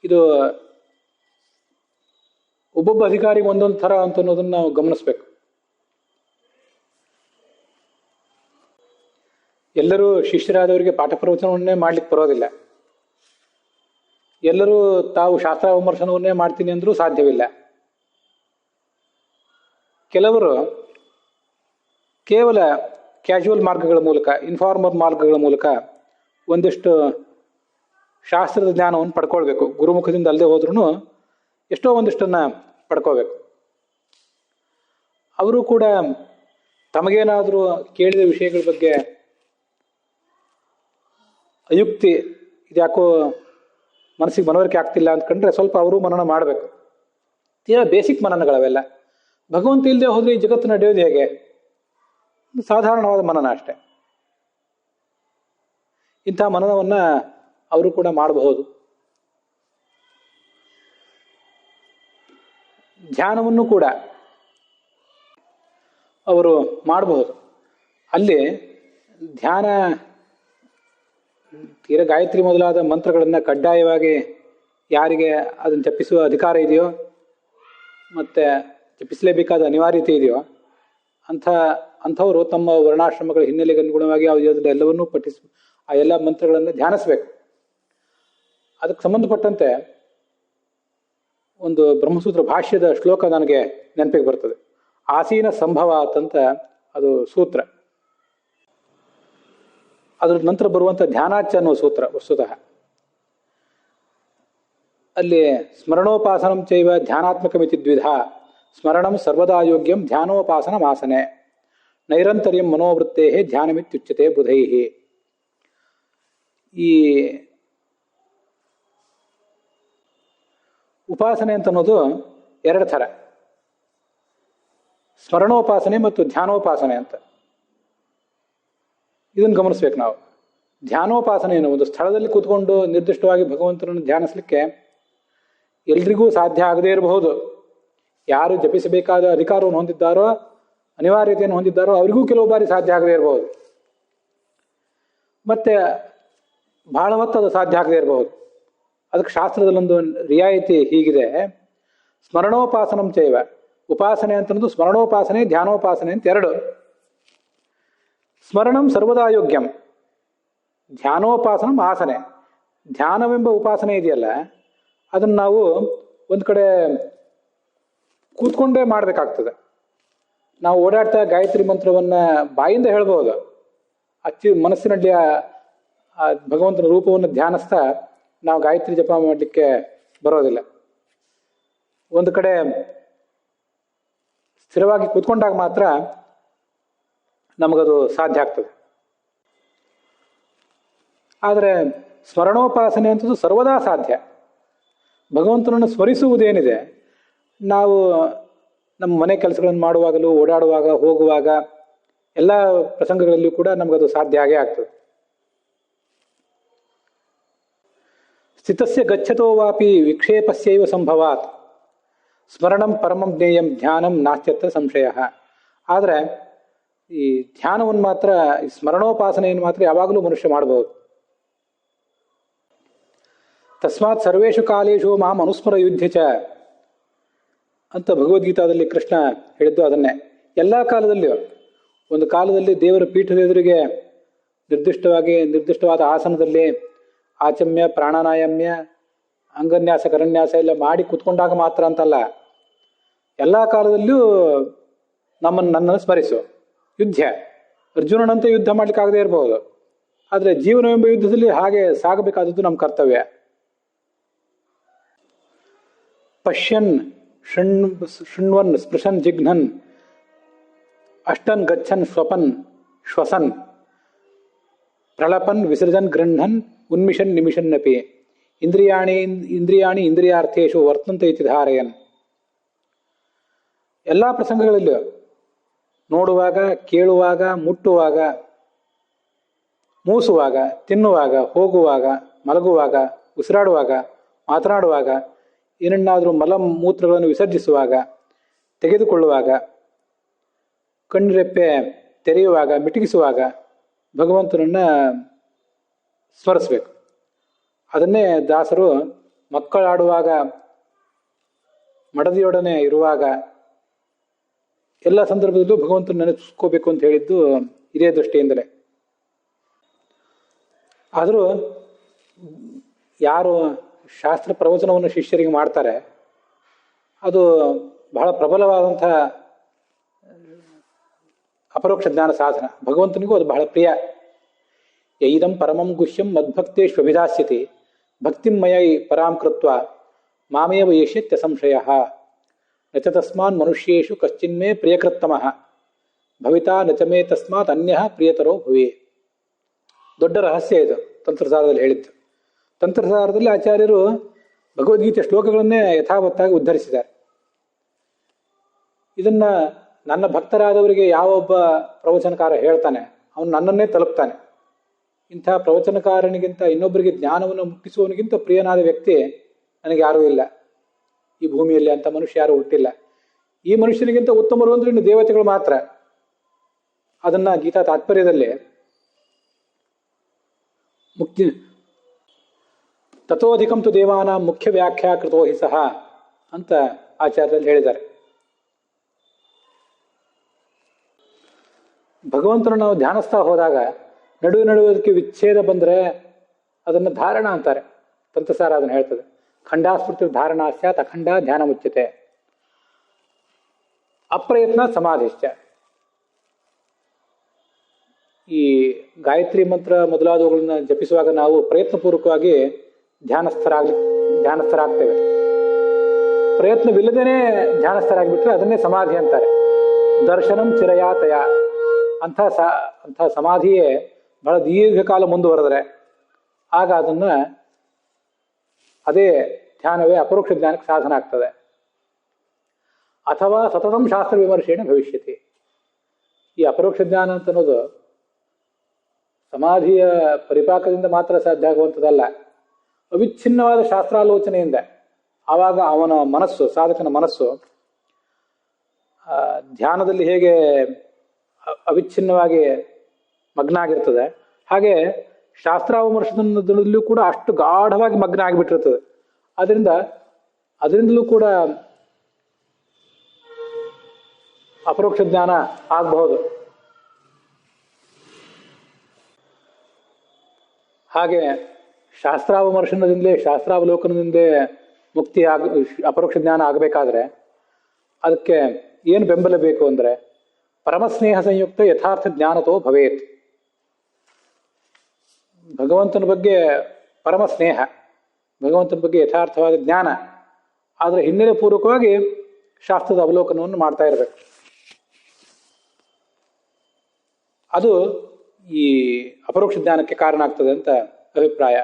ಇದು ಒಬ್ಬೊಬ್ಬ ಅಧಿಕಾರಿಗೆ ಒಂದೊಂದು ಥರ ಅಂತ ಅನ್ನೋದನ್ನ ನಾವು ಗಮನಿಸ್ಬೇಕು. ಎಲ್ಲರೂ ಶಿಷ್ಯರಾದವರಿಗೆ ಪಾಠ ಪ್ರವಚನವನ್ನೇ ಮಾಡ್ಲಿಕ್ಕೆ ಬರೋದಿಲ್ಲ. ಎಲ್ಲರೂ ತಾವು ಶಾಸ್ತ್ರ ವಿಮರ್ಶನವನ್ನೇ ಮಾಡ್ತೀನಿ ಅಂದ್ರೂ ಸಾಧ್ಯವಿಲ್ಲ. ಕೆಲವರು ಕೇವಲ ಕ್ಯಾಶುವಲ್ ಮಾರ್ಗಗಳ ಮೂಲಕ, ಇನ್ಫಾರ್ಮಲ್ ಮಾರ್ಗಗಳ ಮೂಲಕ ಒಂದಿಷ್ಟು ಶಾಸ್ತ್ರದ ಜ್ಞಾನವನ್ನು ಪಡ್ಕೊಳ್ಬೇಕು. ಗುರುಮುಖದಿಂದ ಅಲ್ಲದೆ ಹೋದ್ರೂ ಎಷ್ಟೋ ಒಂದಿಷ್ಟನ್ನ ಪಡ್ಕೋಬೇಕು. ಅವರು ಕೂಡ ತಮಗೇನಾದರೂ ಕೇಳಿದ ವಿಷಯಗಳ ಬಗ್ಗೆ ಅಯುಕ್ತಿ ಇದ್ಯಾಕೋ ಮನಸ್ಸಿಗೆ ಮನವರಿಕೆ ಆಗ್ತಿಲ್ಲ ಅಂದ್ಕೊಂಡ್ರೆ ಸ್ವಲ್ಪ ಅವರು ಮನನ ಮಾಡಬೇಕು. ತೀರಾ ಬೇಸಿಕ್ ಮನನಗಳವೆಲ್ಲ. ಭಗವಂತ ಇಲ್ಲದೆ ಹೋದ್ರೆ ಈ ಜಗತ್ತು ನಡೆಯೋದು ಹೇಗೆ? ಸಾಧಾರಣವಾದ ಮನನ ಅಷ್ಟೆ. ಇಂಥ ಮನನವನ್ನ ಅವರು ಕೂಡ ಮಾಡಬಹುದು. ಧ್ಯಾನವನ್ನು ಕೂಡ ಅವರು ಮಾಡಬಹುದು. ಅಲ್ಲಿ ಧ್ಯಾನ ತೀರ ಗಾಯತ್ರಿ ಮೊದಲಾದ ಮಂತ್ರಗಳನ್ನು ಕಡ್ಡಾಯವಾಗಿ ಯಾರಿಗೆ ಅದನ್ನು ಜಪಿಸುವ ಅಧಿಕಾರ ಇದೆಯೋ ಮತ್ತೆ ಜಪಿಸಲೇಬೇಕಾದ ಅನಿವಾರ್ಯತೆ ಇದೆಯೋ ಅಂಥವರು ತಮ್ಮ ವರ್ಣಾಶ್ರಮಗಳ ಹಿನ್ನೆಲೆಗೆ ಅನುಗುಣವಾಗಿ ಎಲ್ಲವನ್ನೂ ಆ ಎಲ್ಲ ಮಂತ್ರಗಳನ್ನು ಧ್ಯಾನಿಸ್ಬೇಕು. ಅದಕ್ಕೆ ಸಂಬಂಧಪಟ್ಟಂತೆ ಒಂದು ಬ್ರಹ್ಮಸೂತ್ರ ಭಾಷ್ಯದ ಶ್ಲೋಕ ನನಗೆ ನೆನಪಿಗೆ ಬರ್ತದೆ. ಆಸೀನ ಸಂಭವಾತ್ ಅಂತ ಅದು ಸೂತ್ರ. ಅದ್ರ ನಂತರ ಬರುವಂಥ ಧ್ಯಾನಾಚ ಅನ್ನೋ ಸೂತ್ರ ವಸ್ತುತಃ. ಅಲ್ಲಿ ಸ್ಮರಣೋಪಾಸನಂ ಚೈವ ಧ್ಯಾನಾತ್ಮಕಮಿತಿ ದ್ವಿಧ ಸ್ಮರಣಂ ಸರ್ವದಾ ಯೋಗ್ಯಂ ಧ್ಯಾನೋಪಾಸನ ಮಾಸನೆ ನೈರಂತರ್ಯಂ ಮನೋವೃತ್ತೇ ಧ್ಯಾನಮಿತ್ಯುಚ್ಯತೆ ಬುಧೈ. ಈ ಉಪಾಸನೆ ಅಂತ ಅನ್ನೋದು ಎರಡು ಥರ, ಸ್ಮರಣೋಪಾಸನೆ ಮತ್ತು ಧ್ಯಾನೋಪಾಸನೆ ಅಂತ. ಇದನ್ನು ಗಮನಿಸ್ಬೇಕು ನಾವು. ಧ್ಯಾನೋಪಾಸನೆ ಏನು, ಒಂದು ಸ್ಥಳದಲ್ಲಿ ಕೂತ್ಕೊಂಡು ನಿರ್ದಿಷ್ಟವಾಗಿ ಭಗವಂತನನ್ನು ಧ್ಯಾನಿಸಲಿಕ್ಕೆ ಎಲ್ರಿಗೂ ಸಾಧ್ಯ ಆಗದೇ ಇರಬಹುದು. ಯಾರು ಜಪಿಸಬೇಕಾದ ಅಧಿಕಾರವನ್ನು ಹೊಂದಿದ್ದಾರೋ, ಅನಿವಾರ್ಯತೆಯನ್ನು ಹೊಂದಿದ್ದಾರೋ ಅವರಿಗೂ ಕೆಲವು ಬಾರಿ ಸಾಧ್ಯ ಆಗದೇ ಇರಬಹುದು. ಮತ್ತೆ ಬಹಳ ಹೊತ್ತು ಅದು ಸಾಧ್ಯ ಆಗದೇ ಇರಬಹುದು. ಅದಕ್ಕೆ ಶಾಸ್ತ್ರದಲ್ಲೊಂದು ರಿಯಾಯಿತಿ ಹೀಗಿದೆ, ಸ್ಮರಣೋಪಾಸನಂ ಚೈವ. ಉಪಾಸನೆ ಅಂತಂದು ಸ್ಮರಣೋಪಾಸನೆ ಧ್ಯಾನೋಪಾಸನೆ ಅಂತ ಎರಡು. ಸ್ಮರಣಂ ಸರ್ವದಾ ಯೋಗ್ಯಂ, ಧ್ಯಾನೋಪಾಸನಂ ಆಸನೆ. ಧ್ಯಾನವೆಂಬ ಉಪಾಸನೆ ಇದೆಯಲ್ಲ, ಅದನ್ನು ನಾವು ಒಂದು ಕಡೆ ಕೂತ್ಕೊಂಡೇ ಮಾಡಬೇಕಾಗ್ತದೆ. ನಾವು ಓಡಾಡ್ತಾ ಗಾಯತ್ರಿ ಮಂತ್ರವನ್ನು ಬಾಯಿಂದ ಹೇಳ್ಬೋದು, ಮನಸ್ಸಿನಲ್ಲಿ ಆ ಭಗವಂತನ ರೂಪವನ್ನು ಧ್ಯಾನಿಸ್ತಾ ನಾವು ಗಾಯತ್ರಿ ಜಪ ಮಾಡಲಿಕ್ಕೆ ಬರೋದಿಲ್ಲ. ಒಂದು ಕಡೆ ಸ್ಥಿರವಾಗಿ ಕೂತ್ಕೊಂಡಾಗ ಮಾತ್ರ ನಮಗದು ಸಾಧ್ಯ ಆಗ್ತದೆ. ಆದರೆ ಸ್ಮರಣೋಪಾಸನೆ ಅಂತದ್ದು ಸರ್ವದಾ ಸಾಧ್ಯ. ಭಗವಂತನನ್ನು ಸ್ಮರಿಸುವುದೇನಿದೆ, ನಾವು ನಮ್ಮ ಮನೆ ಕೆಲಸಗಳನ್ನು ಮಾಡುವಾಗಲೂ, ಓಡಾಡುವಾಗ, ಹೋಗುವಾಗ, ಎಲ್ಲ ಪ್ರಸಂಗಗಳಲ್ಲಿಯೂ ಕೂಡ ನಮಗದು ಸಾಧ್ಯ ಆಗೇ ಆಗ್ತದೆ. ಸ್ಥಿತಸ್ಯ ಗಚ್ಚತೋ ವಾಪಿ ವಿಕ್ಷೇಪಸ್ಯೈವ ಸಂಭವಾತ್ ಸ್ಮರಣಂ ಪರಮಂ ಜ್ಞೇಯಂ ಧ್ಯಾನಂ ನಾಸ್ತ್ಯತ್ರ ಸಂಶಯ. ಆದರೆ ಈ ಧ್ಯಾನವನ್ನು ಮಾತ್ರ, ಈ ಸ್ಮರಣೋಪಾಸನೆಯನ್ನು ಮಾತ್ರ ಯಾವಾಗಲೂ ಮನುಷ್ಯ ಮಾಡಬಹುದು. ತಸ್ಮಾತ್ ಸರ್ವೇಷು ಕಾಲೇಶು ಮಾಂ ಅನುಸ್ಮರ ಯುದ್ಧ ಚ ಅಂತ ಭಗವದ್ಗೀತಾದಲ್ಲಿ ಕೃಷ್ಣ ಹೇಳಿದ್ದು ಅದನ್ನೇ. ಎಲ್ಲ ಕಾಲದಲ್ಲಿಯೂ, ಒಂದು ಕಾಲದಲ್ಲಿ ದೇವರ ಪೀಠದ ಎದುರಿಗೆ ನಿರ್ದಿಷ್ಟವಾದ ಆಸನದಲ್ಲಿ ಆಚಮ್ಯ, ಪ್ರಾಣಾಯಾಮ್ಯ, ಅಂಗನ್ಯಾಸ, ಕರನ್ಯಾಸ ಎಲ್ಲ ಮಾಡಿ ಕೂತ್ಕೊಂಡಾಗ ಮಾತ್ರ ಅಂತಲ್ಲ, ಎಲ್ಲ ಕಾಲದಲ್ಲಿಯೂ ನನ್ನನ್ನು ಸ್ಮರಿಸು. ಯುದ್ಧ, ಅರ್ಜುನನಂತೆ ಯುದ್ಧ ಮಾಡಲಿಕ್ಕಾಗದೇ ಇರಬಹುದು, ಆದರೆ ಜೀವನವೆಂಬ ಯುದ್ಧದಲ್ಲಿ ಹಾಗೆ ಸಾಗಬೇಕಾದದ್ದು ನಮ್ಮ ಕರ್ತವ್ಯ. ಪಶ್ಯನ್ ಶೃಣ್ವನ್ ಸ್ಪೃಶನ್ ಜಿಘ್ನನ್ ಅಷ್ಟನ್ ಗಚ್ಚನ್ ಸ್ವಪನ್ ಶ್ವಸನ್ ಪ್ರಳಪನ್ ವಿಸರ್ಜನ್ ಗೃಹ್ಣನ್ ಉನ್ಮಿಷನ್ ನಿಮಿಷನ್ನಪಿ ಇಂದ್ರಿಯಾಣಿ ಇಂದ್ರಿಯಾರ್ಥೇಶು ವರ್ತಂತೆ ಇತಿ ಧಾರಯನ್. ಎಲ್ಲ ಪ್ರಸಂಗಗಳಲ್ಲೂ ನೋಡುವಾಗ, ಕೇಳುವಾಗ, ಮುಟ್ಟುವಾಗ, ಮೂಸುವಾಗ, ತಿನ್ನುವಾಗ, ಹೋಗುವಾಗ, ಮಲಗುವಾಗ, ಉಸಿರಾಡುವಾಗ, ಮಾತನಾಡುವಾಗ, ಏನನ್ನಾದರೂ ಮಲ ಮೂತ್ರಗಳನ್ನು ವಿಸರ್ಜಿಸುವಾಗ, ತೆಗೆದುಕೊಳ್ಳುವಾಗ, ಕಣ್ಣುರೆಪ್ಪೆ ತೆರೆಯುವಾಗ, ಮಿಟುಕಿಸುವಾಗ ಭಗವಂತನನ್ನು ಸ್ಮರಿಸಬೇಕು. ಅದನ್ನೇ ದಾಸರು ಮಕ್ಕಳಾಡುವಾಗ, ಮಡದಿಯೊಡನೆ ಇರುವಾಗ, ಎಲ್ಲ ಸಂದರ್ಭದಲ್ಲೂ ಭಗವಂತನ ನೆನೆಸ್ಕೋಬೇಕು ಅಂತ ಹೇಳಿದ್ದು ಇದೇ ದೃಷ್ಟಿಯಿಂದಲೇ. ಆದರೂ ಯಾರು ಶಾಸ್ತ್ರ ಪ್ರವಚನವನ್ನು ಶಿಷ್ಯರಿಗೆ ಮಾಡ್ತಾರೆ, ಅದು ಬಹಳ ಪ್ರಬಲವಾದಂಥ ಅಪರೋಕ್ಷ ಜ್ಞಾನ ಸಾಧನ. ಭಗವಂತನಿಗೂ ಅದು ಬಹಳ ಪ್ರಿಯ. ಯೈದಂ ಪರಮಂ ಗುಹ್ಯಂ ಮದ್ಭಕ್ತೇಷ್ವಭಿಧಾಸ್ಯತಿ ಭಕ್ತಿಂ ಮಯೈ ಪರಾಂ ಕೃತ್ವ ಮಾಮೇವ ಯೇಷ್ಯತ್ಯ ಸಂಶಯ ನಚ ತಸ್ಮಾನ್ ಮನುಷ್ಯೇಷು ಕಶ್ಚಿನ್ಮೇ ಪ್ರಿಯಕೃತ್ತಮಃ ಭವಿತಾ ನಚಮೇ ತಸ್ಮಾತ್ ಅನ್ಯಃ ಪ್ರಿಯತರೋ ಭುವಿ. ದೊಡ್ಡ ರಹಸ್ಯ ಇದು ತಂತ್ರಸಾರದಲ್ಲಿ ಹೇಳಿದ್ದು. ತಂತ್ರಸಾರದಲ್ಲಿ ಆಚಾರ್ಯರು ಭಗವದ್ಗೀತೆ ಶ್ಲೋಕಗಳನ್ನೇ ಯಥಾವತ್ತಾಗಿ ಉದ್ಧರಿಸಿದ್ದಾರೆ. ಇದನ್ನ ನನ್ನ ಭಕ್ತರಾದವರಿಗೆ ಯಾವೊಬ್ಬ ಪ್ರವಚನಕಾರ ಹೇಳ್ತಾನೆ, ಅವನು ನನ್ನನ್ನೇ ತಲುಪ್ತಾನೆ. ಇಂಥ ಪ್ರವಚನಕಾರನಿಗಿಂತ, ಇನ್ನೊಬ್ಬರಿಗೆ ಜ್ಞಾನವನ್ನು ಮುಟ್ಟಿಸುವವನಿಗಿಂತ ಪ್ರಿಯನಾದ ವ್ಯಕ್ತಿ ನನಗೆ ಯಾರೂ ಇಲ್ಲ ಈ ಭೂಮಿಯಲ್ಲಿ. ಅಂತ ಮನುಷ್ಯ ಯಾರೂ ಹುಟ್ಟಿಲ್ಲ. ಈ ಮನುಷ್ಯನಿಗಿಂತ ಉತ್ತಮರು ಅಂದ್ರೆ ಇನ್ನು ದೇವತೆಗಳು ಮಾತ್ರ. ಅದನ್ನ ಗೀತಾ ತಾತ್ಪರ್ಯದಲ್ಲಿ ಮುಖ್ಯ ತಥೋಧಿಕಂ ತು ದೇವಾನ ಮುಖ್ಯ ವ್ಯಾಖ್ಯಾ ಕೃತೋ ಹಿ ಸಹ ಅಂತ ಆಚಾರ್ಯರಲ್ಲಿ ಹೇಳಿದ್ದಾರೆ. ಭಗವಂತನ ನಾವು ಧ್ಯಾನಿಸ್ತಾ ಹೋದಾಗ ನಡುವೆ ಅದಕ್ಕೆ ವಿಚ್ಛೇದ ಬಂದರೆ ಅದನ್ನು ಧಾರಣ ಅಂತಾರೆ. ತಂತ್ರಸಾರ ಅದನ್ನು ಹೇಳ್ತದೆ. ಖಂಡಾಸ್ಮೃತಿ ಧಾರಣಾ ಸ್ಯಾತ್ ಅಖಂಡ ಧ್ಯಾನ ಮುಚ್ಯತೆ. ಅಪ್ರಯತ್ನ ಸಮಾಧಿಶ್ಚ. ಈ ಗಾಯತ್ರಿ ಮಂತ್ರ ಮೊದಲಾದವುಗಳನ್ನ ಜಪಿಸುವಾಗ ನಾವು ಪ್ರಯತ್ನಪೂರ್ವಕವಾಗಿ ಧ್ಯಾನಸ್ಥರಾಗ್ತೇವೆ. ಪ್ರಯತ್ನವಿಲ್ಲದೇನೆ ಧ್ಯಾನಸ್ಥರಾಗಿಬಿಟ್ರೆ ಅದನ್ನೇ ಸಮಾಧಿ ಅಂತಾರೆ. ದರ್ಶನಂ ಚಿರಯಾತಯ. ಅಂಥ ಸಮಾಧಿಯೇ ಬಹಳ ದೀರ್ಘಕಾಲ ಮುಂದುವರೆದರೆ ಆಗ ಅದೇ ಧ್ಯಾನವೇ ಅಪರೋಕ್ಷ ಜ್ಞಾನಕ್ಕೆ ಸಾಧನ ಆಗ್ತದೆ. ಅಥವಾ ಸತತಂ ಶಾಸ್ತ್ರ ವಿಮರ್ಶೇಣ ಭವಿಷ್ಯತಿ. ಈ ಅಪರೋಕ್ಷ ಜ್ಞಾನ ಅಂತ ಅನ್ನೋದು ಸಮಾಧಿಯ ಪರಿಪಾಕದಿಂದ ಮಾತ್ರ ಸಾಧ್ಯ ಆಗುವಂಥದ್ದಲ್ಲ, ಅವಿಚ್ಛಿನ್ನವಾದ ಶಾಸ್ತ್ರಾಲೋಚನೆಯಿಂದ. ಆವಾಗ ಅವನ ಮನಸ್ಸು, ಸಾಧಕನ ಮನಸ್ಸು ಧ್ಯಾನದಲ್ಲಿ ಹೇಗೆ ಅವಿಚ್ಛಿನ್ನವಾಗಿ ಮಗ್ನ ಆಗಿರ್ತದೆ, ಹಾಗೆ ಶಾಸ್ತ್ರಾವಿಮರ್ಶನದಲ್ಲೂ ಕೂಡ ಅಷ್ಟು ಗಾಢವಾಗಿ ಮಗ್ನ ಆಗಿಬಿಟ್ಟಿರ್ತದೆ. ಅದರಿಂದಲೂ ಕೂಡ ಅಪರೋಕ್ಷ ಜ್ಞಾನ ಆಗಬಹುದು. ಹಾಗೆ ಶಾಸ್ತ್ರಾವಿಮರ್ಶನದಿಂದಲೇ, ಶಾಸ್ತ್ರಾವಲೋಕನದಿಂದಲೇ ಅಪರೋಕ್ಷ ಜ್ಞಾನ ಆಗಬೇಕಾದ್ರೆ ಅದಕ್ಕೆ ಏನು ಬೆಂಬಲ ಬೇಕು ಅಂದರೆ ಪರಮಸ್ನೇಹ ಸಂಯುಕ್ತ ಯಥಾರ್ಥ ಜ್ಞಾನತೋ ಭವೇತ್. ಭಗವಂತನ ಬಗ್ಗೆ ಪರಮ ಸ್ನೇಹ, ಭಗವಂತನ ಬಗ್ಗೆ ಯಥಾರ್ಥವಾದ ಜ್ಞಾನ, ಆದರೆ ಹಿನ್ನೆಲೆ ಪೂರ್ವಕವಾಗಿ ಶಾಸ್ತ್ರದ ಅವಲೋಕನವನ್ನು ಮಾಡ್ತಾ ಇರಬೇಕು. ಅದು ಈ ಅಪರೋಕ್ಷ ಜ್ಞಾನಕ್ಕೆ ಕಾರಣ ಆಗ್ತದೆ ಅಂತ ಅಭಿಪ್ರಾಯ.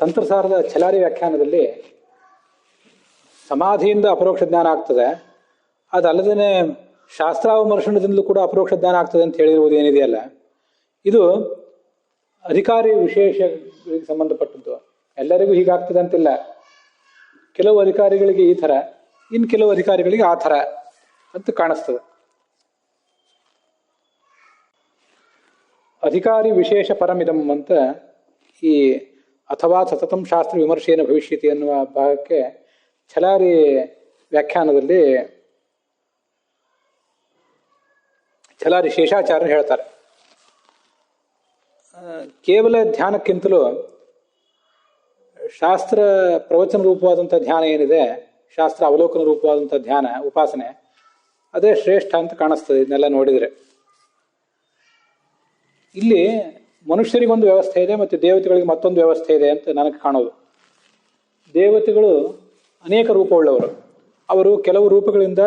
ತಂತ್ರಸಾರದ ಛಲಾರಿ ವ್ಯಾಖ್ಯಾನದಲ್ಲಿ ಸಮಾಧಿಯಿಂದ ಅಪರೋಕ್ಷ ಜ್ಞಾನ ಆಗ್ತದೆ, ಅದಲ್ಲದೇ ಶಾಸ್ತ್ರಾವಿಮರ್ಶನದಿಂದಲೂ ಕೂಡ ಅಪರೋಕ್ಷ ಜ್ಞಾನ ಆಗ್ತದೆ ಅಂತ ಹೇಳಿರುವುದು ಏನಿದೆಯಲ್ಲ, ಇದು ಅಧಿಕಾರಿ ವಿಶೇಷಗಳಿಗೆ ಸಂಬಂಧಪಟ್ಟದ್ದು. ಎಲ್ಲರಿಗೂ ಹೀಗಾಗ್ತದೆ ಅಂತಿಲ್ಲ. ಕೆಲವು ಅಧಿಕಾರಿಗಳಿಗೆ ಈ ಥರ, ಇನ್ನು ಕೆಲವು ಅಧಿಕಾರಿಗಳಿಗೆ ಆ ಥರ ಅಂತ ಕಾಣಿಸ್ತದೆ. ಅಧಿಕಾರಿ ವಿಶೇಷ ಪರಮಿದಂ ಅಂತ ಈ ಅಥವಾ ಸತತಂ ಶಾಸ್ತ್ರ ವಿಮರ್ಶೇನ ಭವಿಷ್ಯತಿ ಎನ್ನುವ ಭಾಗಕ್ಕೆ ಛಲಾರಿ ವ್ಯಾಖ್ಯಾನದಲ್ಲಿ ಛಲಾರಿ ಶೇಷಾಚಾರ್ಯರು ಹೇಳ್ತಾರೆ, ಕೇವಲ ಧ್ಯಾನಕ್ಕಿಂತಲೂ ಶಾಸ್ತ್ರ ಪ್ರವಚನ ರೂಪವಾದಂಥ ಧ್ಯಾನ ಏನಿದೆ, ಶಾಸ್ತ್ರ ಅವಲೋಕನ ರೂಪವಾದಂಥ ಧ್ಯಾನ ಉಪಾಸನೆ, ಅದೇ ಶ್ರೇಷ್ಠ ಅಂತ ಕಾಣಿಸ್ತದೆ ಇದನ್ನೆಲ್ಲ ನೋಡಿದರೆ. ಇಲ್ಲಿ ಮನುಷ್ಯರಿಗೊಂದು ವ್ಯವಸ್ಥೆ ಇದೆ ಮತ್ತು ದೇವತೆಗಳಿಗೆ ಮತ್ತೊಂದು ವ್ಯವಸ್ಥೆ ಇದೆ ಅಂತ ನನಗೆ ಕಾಣೋದು. ದೇವತೆಗಳು ಅನೇಕ ರೂಪವುಳ್ಳವರು. ಅವರು ಕೆಲವು ರೂಪಗಳಿಂದ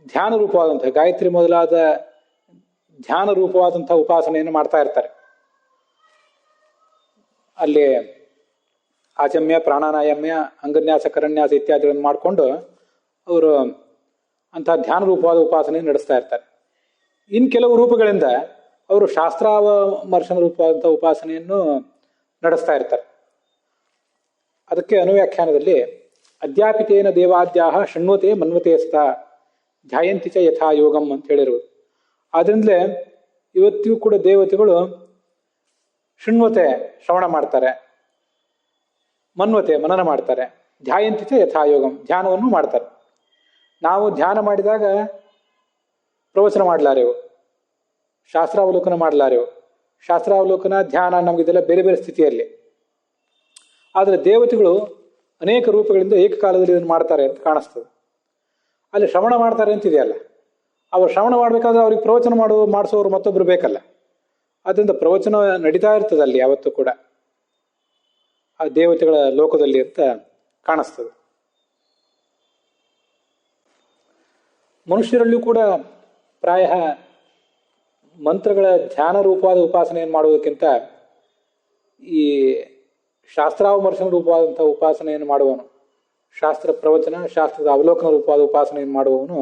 ಧ್ಯಾನ ರೂಪವಾದಂಥ ಗಾಯತ್ರಿ ಮೊದಲಾದ ಧ್ಯಾನ ರೂಪವಾದಂಥ ಉಪಾಸನೆಯನ್ನು ಮಾಡ್ತಾ ಇರ್ತಾರೆ. ಅಲ್ಲಿ ಆಚಮ್ಯ, ಪ್ರಾಣಾಯಾಮ್ಯ, ಅಂಗನ್ಯಾಸ, ಕರನ್ಯಾಸ ಇತ್ಯಾದಿಗಳನ್ನು ಮಾಡಿಕೊಂಡು ಅವರು ಅಂಥ ಧ್ಯಾನ ರೂಪವಾದ ಉಪಾಸನೆಯನ್ನು ನಡೆಸ್ತಾ ಇರ್ತಾರೆ. ಇನ್ನು ಕೆಲವು ರೂಪಗಳಿಂದ ಅವರು ಶಾಸ್ತ್ರಾವಮರ್ಶನ ರೂಪವಾದಂಥ ಉಪಾಸನೆಯನ್ನು ನಡೆಸ್ತಾ ಇರ್ತಾರೆ. ಅದಕ್ಕೆ ಅನುವ್ಯಾಖ್ಯಾನದಲ್ಲಿ ಅಧ್ಯಾಪಿತೇನ ದೇವಾದ್ಯಾಹ ಶೃಣ್ವತೆ ಮನ್ವತೆ ಸ್ಥ ಧ್ಯಾಯಂತಿ ಚ ಯಥಾ ಯೋಗಂ ಅಂತ ಹೇಳಿರುವುದು. ಆದ್ರಿಂದಲೇ ಇವತ್ತಿಗೂ ಕೂಡ ದೇವತೆಗಳು ಶೃಣ್ವತೆ ಶ್ರವಣ ಮಾಡ್ತಾರೆ, ಮನ್ವತೆ ಮನನ ಮಾಡ್ತಾರೆ, ಧ್ಯಾಯಂತಿ ಚ ಯಥಾ ಯೋಗಂ ಧ್ಯಾನವನ್ನು ಮಾಡ್ತಾರೆ. ನಾವು ಧ್ಯಾನ ಮಾಡಿದಾಗ ಪ್ರವಚನ ಮಾಡಲಾರೆವು, ಶಾಸ್ತ್ರಾವಲೋಕನ ಮಾಡಲಾರೆವು. ಶಾಸ್ತ್ರಾವಲೋಕನ, ಧ್ಯಾನ ನಮಗಿದೆಲ್ಲ ಬೇರೆ ಬೇರೆ ಸ್ಥಿತಿಯಲ್ಲಿ. ಆದರೆ ದೇವತೆಗಳು ಅನೇಕ ರೂಪಗಳಿಂದ ಏಕಕಾಲದಲ್ಲಿ ಇದನ್ನು ಮಾಡ್ತಾರೆ ಅಂತ ಕಾಣಿಸ್ತದೆ. ಅಲ್ಲಿ ಶ್ರವಣ ಮಾಡ್ತಾರೆ ಅಂತಿದೆಯಲ್ಲ, ಅವರು ಶ್ರವಣ ಮಾಡಬೇಕಾದ್ರೆ ಅವ್ರಿಗೆ ಪ್ರವಚನ ಮಾಡಿಸೋರು ಮತ್ತೊಬ್ಬರು ಬೇಕಲ್ಲ. ಅದರಿಂದ ಪ್ರವಚನ ನಡೀತಾ ಇರ್ತದೆ ಅಲ್ಲಿ ಯಾವತ್ತೂ ಕೂಡ ಆ ದೇವತೆಗಳ ಲೋಕದಲ್ಲಿ ಅಂತ ಕಾಣಿಸ್ತದೆ. ಮನುಷ್ಯರಲ್ಲೂ ಕೂಡ ಪ್ರಾಯ ಮಂತ್ರಗಳ ಧ್ಯಾನ ರೂಪವಾದ ಉಪಾಸನೆಯನ್ನು ಮಾಡುವುದಕ್ಕಿಂತ ಈ ಶಾಸ್ತ್ರಾವಮರ್ಶನ ರೂಪವಾದಂಥ ಉಪಾಸನೆಯನ್ನು ಮಾಡುವವನು, ಶಾಸ್ತ್ರ ಪ್ರವಚನ, ಶಾಸ್ತ್ರದ ಅವಲೋಕನ ರೂಪವಾದ ಉಪಾಸನೆಯನ್ನು ಮಾಡುವವನು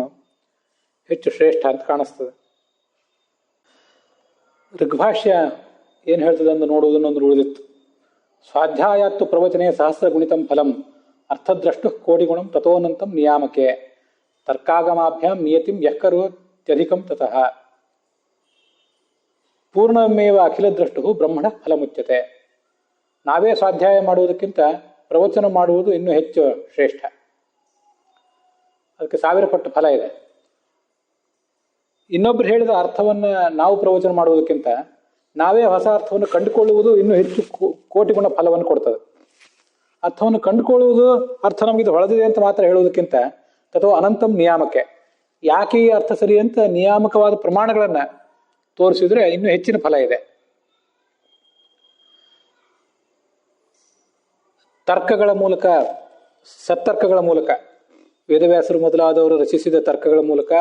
ಹೆಚ್ಚು ಶ್ರೇಷ್ಠ ಅಂತ ಕಾಣಿಸ್ತದೆ. ಋಗ್ಭಾಷ್ಯ ಏನು ಹೇಳ್ತದೆ ಅಂತ ನೋಡುವುದನ್ನೊಂದು ಉಳಿದಿತ್ತು. ಸ್ವಾಧ್ಯಾಯಾತ್ತು ಪ್ರವಚನೆ ಸಹಸ್ರ ಗುಣಿತಂ ಫಲಂ ಅರ್ಥದ್ರಷ್ಟು ಕೋಟಿಗುಣಂ ತಥೋನಂತಂ ನಿಯಾಮಕೆ ತರ್ಕಾಗಮಾಭ್ಯಾಂ ನಿಯತಿಂ ಯಃಕರೋತ್ಯಧಿಕಂ ತತಃ ಪೂರ್ಣಮೇವ ಅಖಿಲ ದ್ರಷ್ಟು ಬ್ರಹ್ಮಣ ಫಲಮುಚ್ಯತೆ. ನಾವೇ ಸ್ವಾಧ್ಯಾಯ ಮಾಡುವುದಕ್ಕಿಂತ ಪ್ರವಚನ ಮಾಡುವುದು ಇನ್ನೂ ಹೆಚ್ಚು ಶ್ರೇಷ್ಠ. ಅದಕ್ಕೆ 1000 ಪಟ್ಟು ಫಲ ಇದೆ. ಇನ್ನೊಬ್ರು ಹೇಳಿದ ಅರ್ಥವನ್ನು ನಾವು ಪ್ರವಚನ ಮಾಡುವುದಕ್ಕಿಂತ ನಾವೇ ಹೊಸ ಅರ್ಥವನ್ನು ಕಂಡುಕೊಳ್ಳುವುದು ಇನ್ನೂ ಹೆಚ್ಚು ಕೋಟಿ ಗುಣ ಫಲವನ್ನು ಕೊಡ್ತದೆ. ಅರ್ಥವನ್ನು ಕಂಡುಕೊಳ್ಳುವುದು, ಅರ್ಥ ನಮಗಿದು ಹೊಳೆದಿದೆ ಅಂತ ಮಾತ್ರ ಹೇಳುವುದಕ್ಕಿಂತ ತಥೋ ಅನಂತಂ ನಿಯಾಮಕ್ಕೆ, ಯಾಕೆ ಈ ಅರ್ಥ ಸರಿ ಅಂತ ನಿಯಾಮಕವಾದ ಪ್ರಮಾಣಗಳನ್ನು ತೋರಿಸಿದ್ರೆ ಇನ್ನೂ ಹೆಚ್ಚಿನ ಫಲ ಇದೆ. ತರ್ಕಗಳ ಮೂಲಕ, ಸತ್ತರ್ಕಗಳ ಮೂಲಕ, ವೇದವ್ಯಾಸರು ಮೊದಲಾದವರು ರಚಿಸಿದ ತರ್ಕಗಳ ಮೂಲಕ,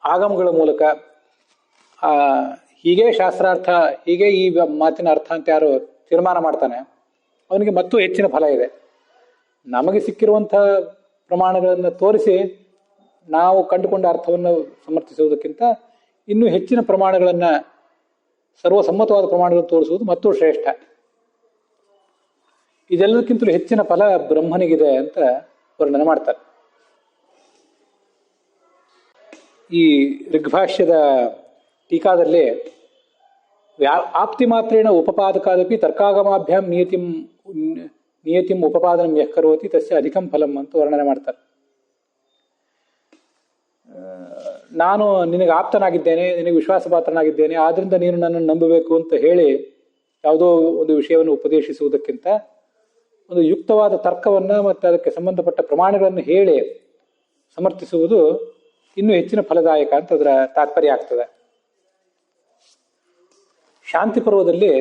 ಆಗಮಗಳ ಮೂಲಕ ಹೀಗೆ ಶಾಸ್ತ್ರಾರ್ಥ, ಹೀಗೆ ಈ ಮಾತಿನ ಅರ್ಥ ಅಂತ ಯಾರು ತೀರ್ಮಾನ ಮಾಡ್ತಾನೆ ಅವನಿಗೆ ಮತ್ತೂ ಹೆಚ್ಚಿನ ಫಲ ಇದೆ. ನಮಗೆ ಸಿಕ್ಕಿರುವಂಥ ಪ್ರಮಾಣಗಳನ್ನು ತೋರಿಸಿ ನಾವು ಕಂಡುಕೊಂಡ ಅರ್ಥವನ್ನು ಸಮರ್ಥಿಸುವುದಕ್ಕಿಂತ ಇನ್ನೂ ಹೆಚ್ಚಿನ ಪ್ರಮಾಣಗಳನ್ನು, ಸರ್ವಸಮ್ಮತವಾದ ಪ್ರಮಾಣಗಳನ್ನು ತೋರಿಸುವುದು ಮತ್ತೂ ಶ್ರೇಷ್ಠ. ಇದೆಲ್ಲದಕ್ಕಿಂತಲೂ ಹೆಚ್ಚಿನ ಫಲ ಬ್ರಹ್ಮನಿಗಿದೆ ಅಂತ ವರ್ಣನೆ ಮಾಡ್ತಾರೆ. ಈ ಋಗ್ಭಾಷ್ಯದ ಟೀಕಾದಲ್ಲಿ ಆಪ್ತಿ ಮಾತ್ರೇಣ ಉಪಪಾದಕಾದಪಿ ತರ್ಕಾಗಮಾಭ್ಯಾಂ ನಿಯತಿಂ ಉಪಪಾದನಂ ಯಃ ಕರೋತಿ ತಸ್ಯ ಅಧಿಕಂ ಫಲಂ ಅಂತ ವರ್ಣನೆ ಮಾಡ್ತಾರೆ. ನಾನು ನಿನಗೆ ಆಪ್ತನಾಗಿದ್ದೇನೆ, ನಿನಗೆ ವಿಶ್ವಾಸಪಾತ್ರನಾಗಿದ್ದೇನೆ, ಆದ್ರಿಂದ ನೀನು ನನ್ನನ್ನು ನಂಬಬೇಕು ಅಂತ ಹೇಳಿ ಯಾವುದೋ ಒಂದು ವಿಷಯವನ್ನು ಉಪದೇಶಿಸುವುದಕ್ಕಿಂತ ಒಂದು ಯುಕ್ತವಾದ ತರ್ಕವನ್ನು ಮತ್ತು ಅದಕ್ಕೆ ಸಂಬಂಧಪಟ್ಟ ಪ್ರಮಾಣಗಳನ್ನು ಹೇಳಿ ಸಮರ್ಥಿಸುವುದು ಇನ್ನೂ ಹೆಚ್ಚಿನ ಫಲದಾಯಕ ಅಂತ ಅದರ ತಾತ್ಪರ್ಯ ಆಗ್ತದೆ. ಶಾಂತಿ ಪರ್ವದಲ್ಲಿ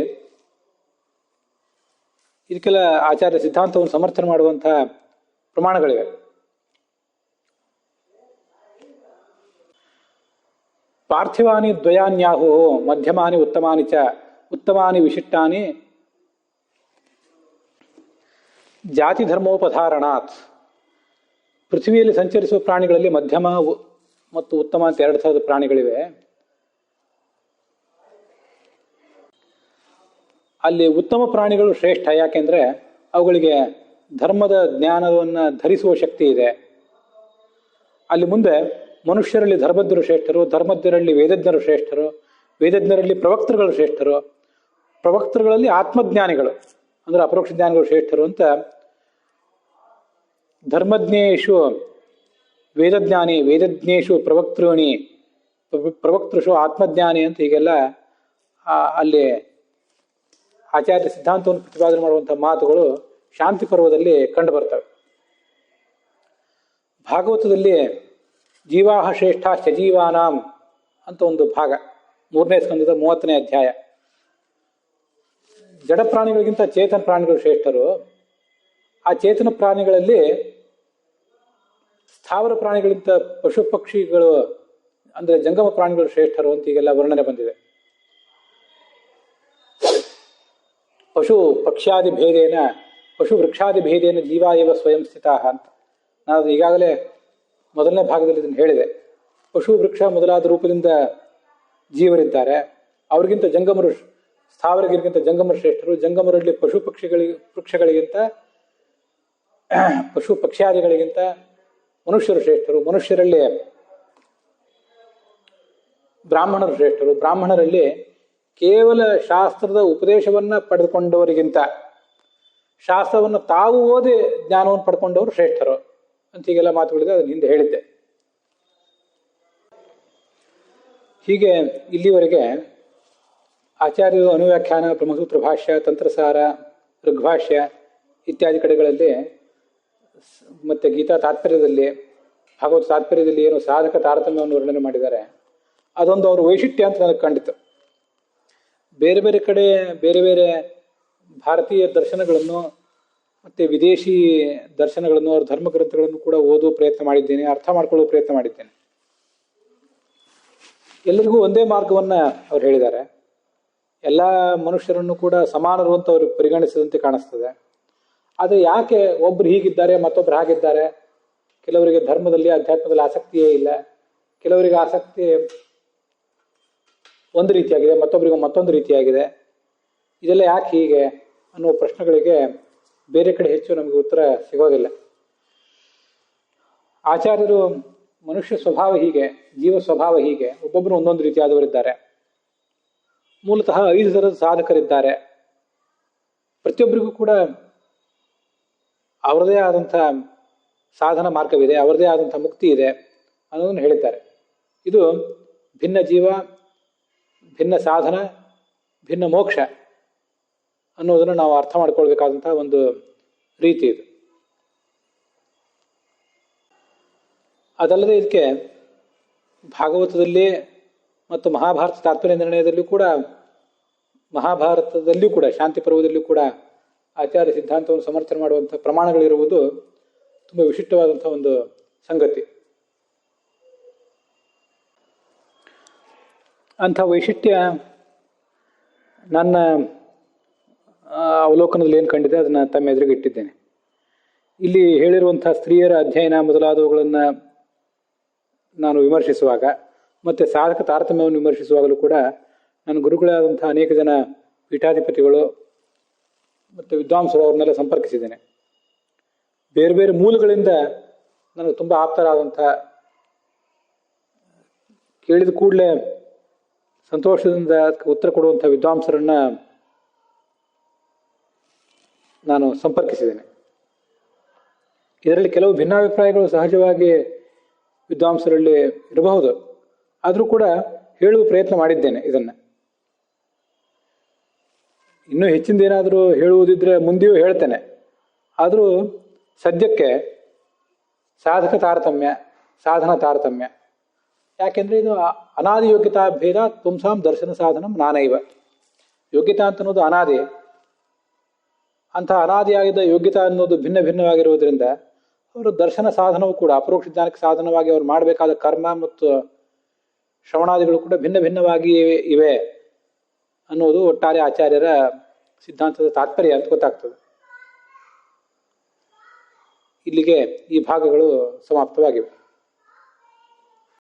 ಇದಕ್ಕೆಲ್ಲ ಆಚಾರ್ಯ ಸಿದ್ಧಾಂತವನ್ನು ಸಮರ್ಥನೆ ಮಾಡುವಂತಹ ಪ್ರಮಾಣಗಳಿವೆ. ಪಾರ್ಥಿವಾನಿ ದ್ವಯಾನ್ಯಾಹು ಮಧ್ಯಮಾನಿ ಉತ್ತಮಾನಿ ಚ ಉತ್ತಮಾನಿ ವಿಶಿಷ್ಟಾನಿ ಜಾತಿ ಧರ್ಮೋಪಧಾರಣಾತ್. ಪೃಥ್ವಿಯಲ್ಲಿ ಸಂಚರಿಸುವ ಪ್ರಾಣಿಗಳಲ್ಲಿ ಮಧ್ಯಮ ಮತ್ತು ಉತ್ತಮ ಅಂತ ಎರಡು ಥರದ ಪ್ರಾಣಿಗಳಿವೆ. ಅಲ್ಲಿ ಉತ್ತಮ ಪ್ರಾಣಿಗಳು ಶ್ರೇಷ್ಠ, ಯಾಕೆಂದ್ರೆ ಅವುಗಳಿಗೆ ಧರ್ಮದ ಜ್ಞಾನವನ್ನು ಧರಿಸುವ ಶಕ್ತಿ ಇದೆ. ಅಲ್ಲಿ ಮುಂದೆ ಮನುಷ್ಯರಲ್ಲಿ ಧರ್ಮಜ್ಞರು ಶ್ರೇಷ್ಠರು, ಧರ್ಮಜ್ಞರಲ್ಲಿ ವೇದಜ್ಞರು ಶ್ರೇಷ್ಠರು, ವೇದಜ್ಞರಲ್ಲಿ ಪ್ರವಕ್ತೃಗಳು ಶ್ರೇಷ್ಠರು, ಪ್ರವಕ್ತೃಗಳಲ್ಲಿ ಆತ್ಮಜ್ಞಾನಿಗಳು ಅಂದ್ರೆ ಅಪರೋಕ್ಷ ಜ್ಞಾನಿಗಳು ಶ್ರೇಷ್ಠರು ಅಂತ ಧರ್ಮಜ್ಞೇಶು ವೇದಜ್ಞಾನಿ, ವೇದಜ್ಞೇಶು ಪ್ರವಕ್ತೃಷು ಆತ್ಮಜ್ಞಾನಿ ಅಂತ ಹೀಗೆಲ್ಲ ಅಲ್ಲಿ ಆಚಾರ್ಯ ಸಿದ್ಧಾಂತವನ್ನು ಪ್ರತಿಪಾದನೆ ಮಾಡುವಂತಹ ಮಾತುಗಳು ಶಾಂತಿ ಪರ್ವದಲ್ಲಿ ಕಂಡು ಬರ್ತವೆ. ಭಾಗವತದಲ್ಲಿ ಜೀವಾಹ ಶ್ರೇಷ್ಠ ಶಜೀವಾನಾಂ ಅಂತ ಒಂದು ಭಾಗ, 3ನೇ ಸ್ಕಂದದ 30ನೇ ಅಧ್ಯಾಯ. ಜಡ ಪ್ರಾಣಿಗಳಿಗಿಂತ ಚೇತನ ಪ್ರಾಣಿಗಳು ಶ್ರೇಷ್ಠರು. ಆ ಚೇತನ ಪ್ರಾಣಿಗಳಲ್ಲಿ ಸ್ಥಾವರ ಪ್ರಾಣಿಗಳಿಗಿಂತ ಪಶು ಪಕ್ಷಿಗಳು ಅಂದ್ರೆ ಜಂಗಮ ಪ್ರಾಣಿಗಳು ಶ್ರೇಷ್ಠರು ಅಂತ ಈಗೆಲ್ಲ ವರ್ಣನೆ ಬಂದಿದೆ. ಪಶು ಪಕ್ಷ್ಯಾದಿ ಭೇದೇನ ಪಶು ವೃಕ್ಷಾದಿ ಭೇದೇನ ಜೀವ ಇವ ಸ್ವಯಂ ಸ್ಥಿತಾ ಅಂತ ನಾನು ಈಗಾಗಲೇ ಮೊದಲನೇ ಭಾಗದಲ್ಲಿ ಇದನ್ನು ಹೇಳಿದೆ. ಪಶು ವೃಕ್ಷ ಮೊದಲಾದ ರೂಪದಿಂದ ಜೀವರಿದ್ದಾರೆ. ಅವ್ರಿಗಿಂತ ಜಂಗಮರು, ಸ್ಥಾವರಗಿರಿಗಿಂತ ಜಂಗಮರು ಶ್ರೇಷ್ಠರು. ಜಂಗಮರಲ್ಲಿ ಪಶು ವೃಕ್ಷಗಳಿಗಿಂತ ಪಶು ಪಕ್ಷ್ಯಾದಿಗಳಿಗಿಂತ ಮನುಷ್ಯರು ಶ್ರೇಷ್ಠರು. ಮನುಷ್ಯರಲ್ಲಿ ಬ್ರಾಹ್ಮಣರು ಶ್ರೇಷ್ಠರು. ಬ್ರಾಹ್ಮಣರಲ್ಲಿ ಕೇವಲ ಶಾಸ್ತ್ರದ ಉಪದೇಶವನ್ನ ಪಡೆದುಕೊಂಡವರಿಗಿಂತ ಶಾಸ್ತ್ರವನ್ನು ತಾವು ಓದಿ ಜ್ಞಾನವನ್ನು ಪಡ್ಕೊಂಡವರು ಶ್ರೇಷ್ಠರು ಅಂತ ಹೀಗೆಲ್ಲ ಮಾತುಗಳಿದೆ. ಅದನ್ನು ಹಿಂದೆ ಹೇಳಿದ್ದೆ. ಹೀಗೆ ಇಲ್ಲಿವರೆಗೆ ಆಚಾರ್ಯರು ಅನುವ್ಯಾಖ್ಯಾನ, ಬ್ರಹ್ಮಸೂತ್ರ ಭಾಷ್ಯ, ತಂತ್ರಸಾರ, ಋಗ್ಭಾಷ್ಯ ಇತ್ಯಾದಿ ಕಡೆಗಳಲ್ಲಿ ಮತ್ತೆ ಗೀತಾ ತಾತ್ಪರ್ಯದಲ್ಲಿ, ಭಾಗವತ ತಾತ್ಪರ್ಯದಲ್ಲಿ ಏನು ಸಾಧಕ ತಾರತಮ್ಯವನ್ನು ವರ್ಣನೆ ಮಾಡಿದ್ದಾರೆ ಅದೊಂದು ಅವ್ರ ವೈಶಿಷ್ಟ್ಯ ಅಂತ ನನಗೆ ಕಂಡಿತು. ಬೇರೆ ಬೇರೆ ಕಡೆ ಬೇರೆ ಬೇರೆ ಭಾರತೀಯ ದರ್ಶನಗಳನ್ನು ಮತ್ತು ವಿದೇಶಿ ದರ್ಶನಗಳನ್ನು, ಅವ್ರ ಧರ್ಮಗ್ರಂಥಗಳನ್ನು ಕೂಡ ಓದುವ ಪ್ರಯತ್ನ ಮಾಡಿದ್ದೇನೆ, ಅರ್ಥ ಮಾಡ್ಕೊಳ್ಳೋ ಪ್ರಯತ್ನ ಮಾಡಿದ್ದೇನೆ. ಎಲ್ಲರಿಗೂ ಒಂದೇ ಮಾರ್ಗವನ್ನು ಅವ್ರು ಹೇಳಿದ್ದಾರೆ. ಎಲ್ಲ ಮನುಷ್ಯರನ್ನು ಕೂಡ ಸಮಾನರು ಅಂತ ಅವರು ಪರಿಗಣಿಸಿದಂತೆ ಕಾಣಿಸ್ತದೆ. ಆದರೆ ಯಾಕೆ ಒಬ್ರು ಹೀಗಿದ್ದಾರೆ ಮತ್ತೊಬ್ರು ಹಾಗಿದ್ದಾರೆ? ಕೆಲವರಿಗೆ ಧರ್ಮದಲ್ಲಿ ಅಧ್ಯಾತ್ಮದಲ್ಲಿ ಆಸಕ್ತಿಯೇ ಇಲ್ಲ, ಕೆಲವರಿಗೆ ಆಸಕ್ತಿ ಒಂದು ರೀತಿಯಾಗಿದೆ, ಮತ್ತೊಬ್ಬರಿಗೆ ಮತ್ತೊಂದು ರೀತಿಯಾಗಿದೆ. ಇದೆಲ್ಲ ಯಾಕೆ ಹೀಗೆ ಅನ್ನುವ ಪ್ರಶ್ನೆಗಳಿಗೆ ಬೇರೆ ಕಡೆ ಹೆಚ್ಚು ನಮಗೆ ಉತ್ತರ ಸಿಗೋದಿಲ್ಲ. ಆಚಾರ್ಯರು ಮನುಷ್ಯ ಸ್ವಭಾವ ಹೀಗೆ, ಜೀವ ಸ್ವಭಾವ ಹೀಗೆ, ಒಬ್ಬೊಬ್ಬರು ಒಂದೊಂದು ರೀತಿಯಾದವರಿದ್ದಾರೆ. ಮೂಲತಃ 5 ಥರದ ಸಾಧಕರಿದ್ದಾರೆ. ಪ್ರತಿಯೊಬ್ಬರಿಗೂ ಕೂಡ ಅವರದೇ ಆದಂಥ ಸಾಧನ ಮಾರ್ಗವಿದೆ, ಅವರದೇ ಆದಂಥ ಮುಕ್ತಿ ಇದೆ ಅನ್ನೋದನ್ನು ಹೇಳಿದ್ದಾರೆ. ಇದು ಭಿನ್ನ ಜೀವ, ಭಿನ್ನ ಸಾಧನ, ಭಿನ್ನ ಮೋಕ್ಷ ಅನ್ನೋದನ್ನು ನಾವು ಅರ್ಥ ಮಾಡ್ಕೊಳ್ಬೇಕಾದಂತಹ ಒಂದು ರೀತಿ ಇದು. ಅದಲ್ಲದೆ ಇದಕ್ಕೆ ಭಾಗವತದಲ್ಲಿ ಮತ್ತು ಮಹಾಭಾರತ ತಾತ್ಪರ್ಯ ನಿರ್ಣಯದಲ್ಲಿಯೂ ಕೂಡ ಶಾಂತಿ ಪರ್ವದಲ್ಲಿಯೂ ಕೂಡ ಆಚಾರ್ಯ ಸಿದ್ಧಾಂತವನ್ನು ಸಮರ್ಥನೆ ಮಾಡುವಂಥ ಪ್ರಮಾಣಗಳಿರುವುದು ತುಂಬ ವಿಶಿಷ್ಟವಾದಂಥ ಒಂದು ಸಂಗತಿ. ಅಂಥ ವೈಶಿಷ್ಟ್ಯ ನನ್ನ ಅವಲೋಕನದಲ್ಲಿ ಏನು ಕಂಡಿದೆ ಅದನ್ನು ತಮ್ಮ ಎದುರಿಗೆ ಇಟ್ಟಿದ್ದೇನೆ. ಇಲ್ಲಿ ಹೇಳಿರುವಂಥ ಸ್ತ್ರೀಯರ ಅಧ್ಯಯನ ಮೊದಲಾದವುಗಳನ್ನು ನಾನು ವಿಮರ್ಶಿಸುವಾಗ ಮತ್ತು ಸಾಧಕ ತಾರತಮ್ಯವನ್ನು ವಿಮರ್ಶಿಸುವಾಗಲೂ ಕೂಡ ನನ್ನ ಗುರುಗಳಾದಂಥ ಅನೇಕ ಜನ ಪೀಠಾಧಿಪತಿಗಳು ಮತ್ತು ವಿದ್ವಾಂಸರು ಅವ್ರನ್ನೆಲ್ಲ ಸಂಪರ್ಕಿಸಿದ್ದೇನೆ. ಬೇರೆ ಬೇರೆ ಮೂಲಗಳಿಂದ ನನಗೆ ತುಂಬ ಆಪ್ತರಾದಂಥ, ಕೇಳಿದ ಕೂಡಲೇ ಸಂತೋಷದಿಂದ ಉತ್ತರ ಕೊಡುವಂಥ ವಿದ್ವಾಂಸರನ್ನು ನಾನು ಸಂಪರ್ಕಿಸಿದ್ದೇನೆ. ಇದರಲ್ಲಿ ಕೆಲವು ಭಿನ್ನಾಭಿಪ್ರಾಯಗಳು ಸಹಜವಾಗಿ ವಿದ್ವಾಂಸರಲ್ಲಿ ಇರಬಹುದು, ಆದರೂ ಕೂಡ ಹೇಳುವ ಪ್ರಯತ್ನ ಮಾಡಿದ್ದೇನೆ. ಇದನ್ನು ಇನ್ನೂ ಹೆಚ್ಚಿಂದೇನಾದರೂ ಹೇಳುವುದಿದ್ರೆ ಮುಂದೆಯೂ ಹೇಳ್ತೇನೆ. ಆದರೂ ಸದ್ಯಕ್ಕೆ ಸಾಧಕ ತಾರತಮ್ಯ, ಸಾಧನ ತಾರತಮ್ಯ. ಯಾಕೆಂದರೆ ಇದು ಅನಾದಿ ಯೋಗ್ಯತಾ ಭೇದ ಪುಂಸಾಂ ದರ್ಶನ ಸಾಧನಂ ನಾನೈವ. ಯೋಗ್ಯತಾ ಅಂತ ಅನ್ನೋದು ಅನಾದಿ, ಅಂಥ ಅನಾದಿಯಾಗಿದ್ದ ಯೋಗ್ಯತಾ ಅನ್ನೋದು ಭಿನ್ನ ಭಿನ್ನವಾಗಿರುವುದರಿಂದ ಅವರು ದರ್ಶನ ಸಾಧನವೂ ಕೂಡ ಅಪರೋಕ್ಷ ಜ್ಞಾನಕ್ಕೆ ಸಾಧನವಾಗಿ ಅವರು ಮಾಡಬೇಕಾದ ಕರ್ಮ ಮತ್ತು ಶ್ರವಣಾದಿಗಳು ಕೂಡ ಭಿನ್ನ ಭಿನ್ನವಾಗಿ ಇವೆ ಅನ್ನೋದು ಒಟ್ಟಾರೆ ಆಚಾರ್ಯರ ಸಿದ್ಧಾಂತದ ತಾತ್ಪರ್ಯ ಅಂತ ಗೊತ್ತಾಗ್ತದೆ. ಇಲ್ಲಿಗೆ ಈ ಭಾಗಗಳು ಸಮಾಪ್ತವಾಗಿವೆ.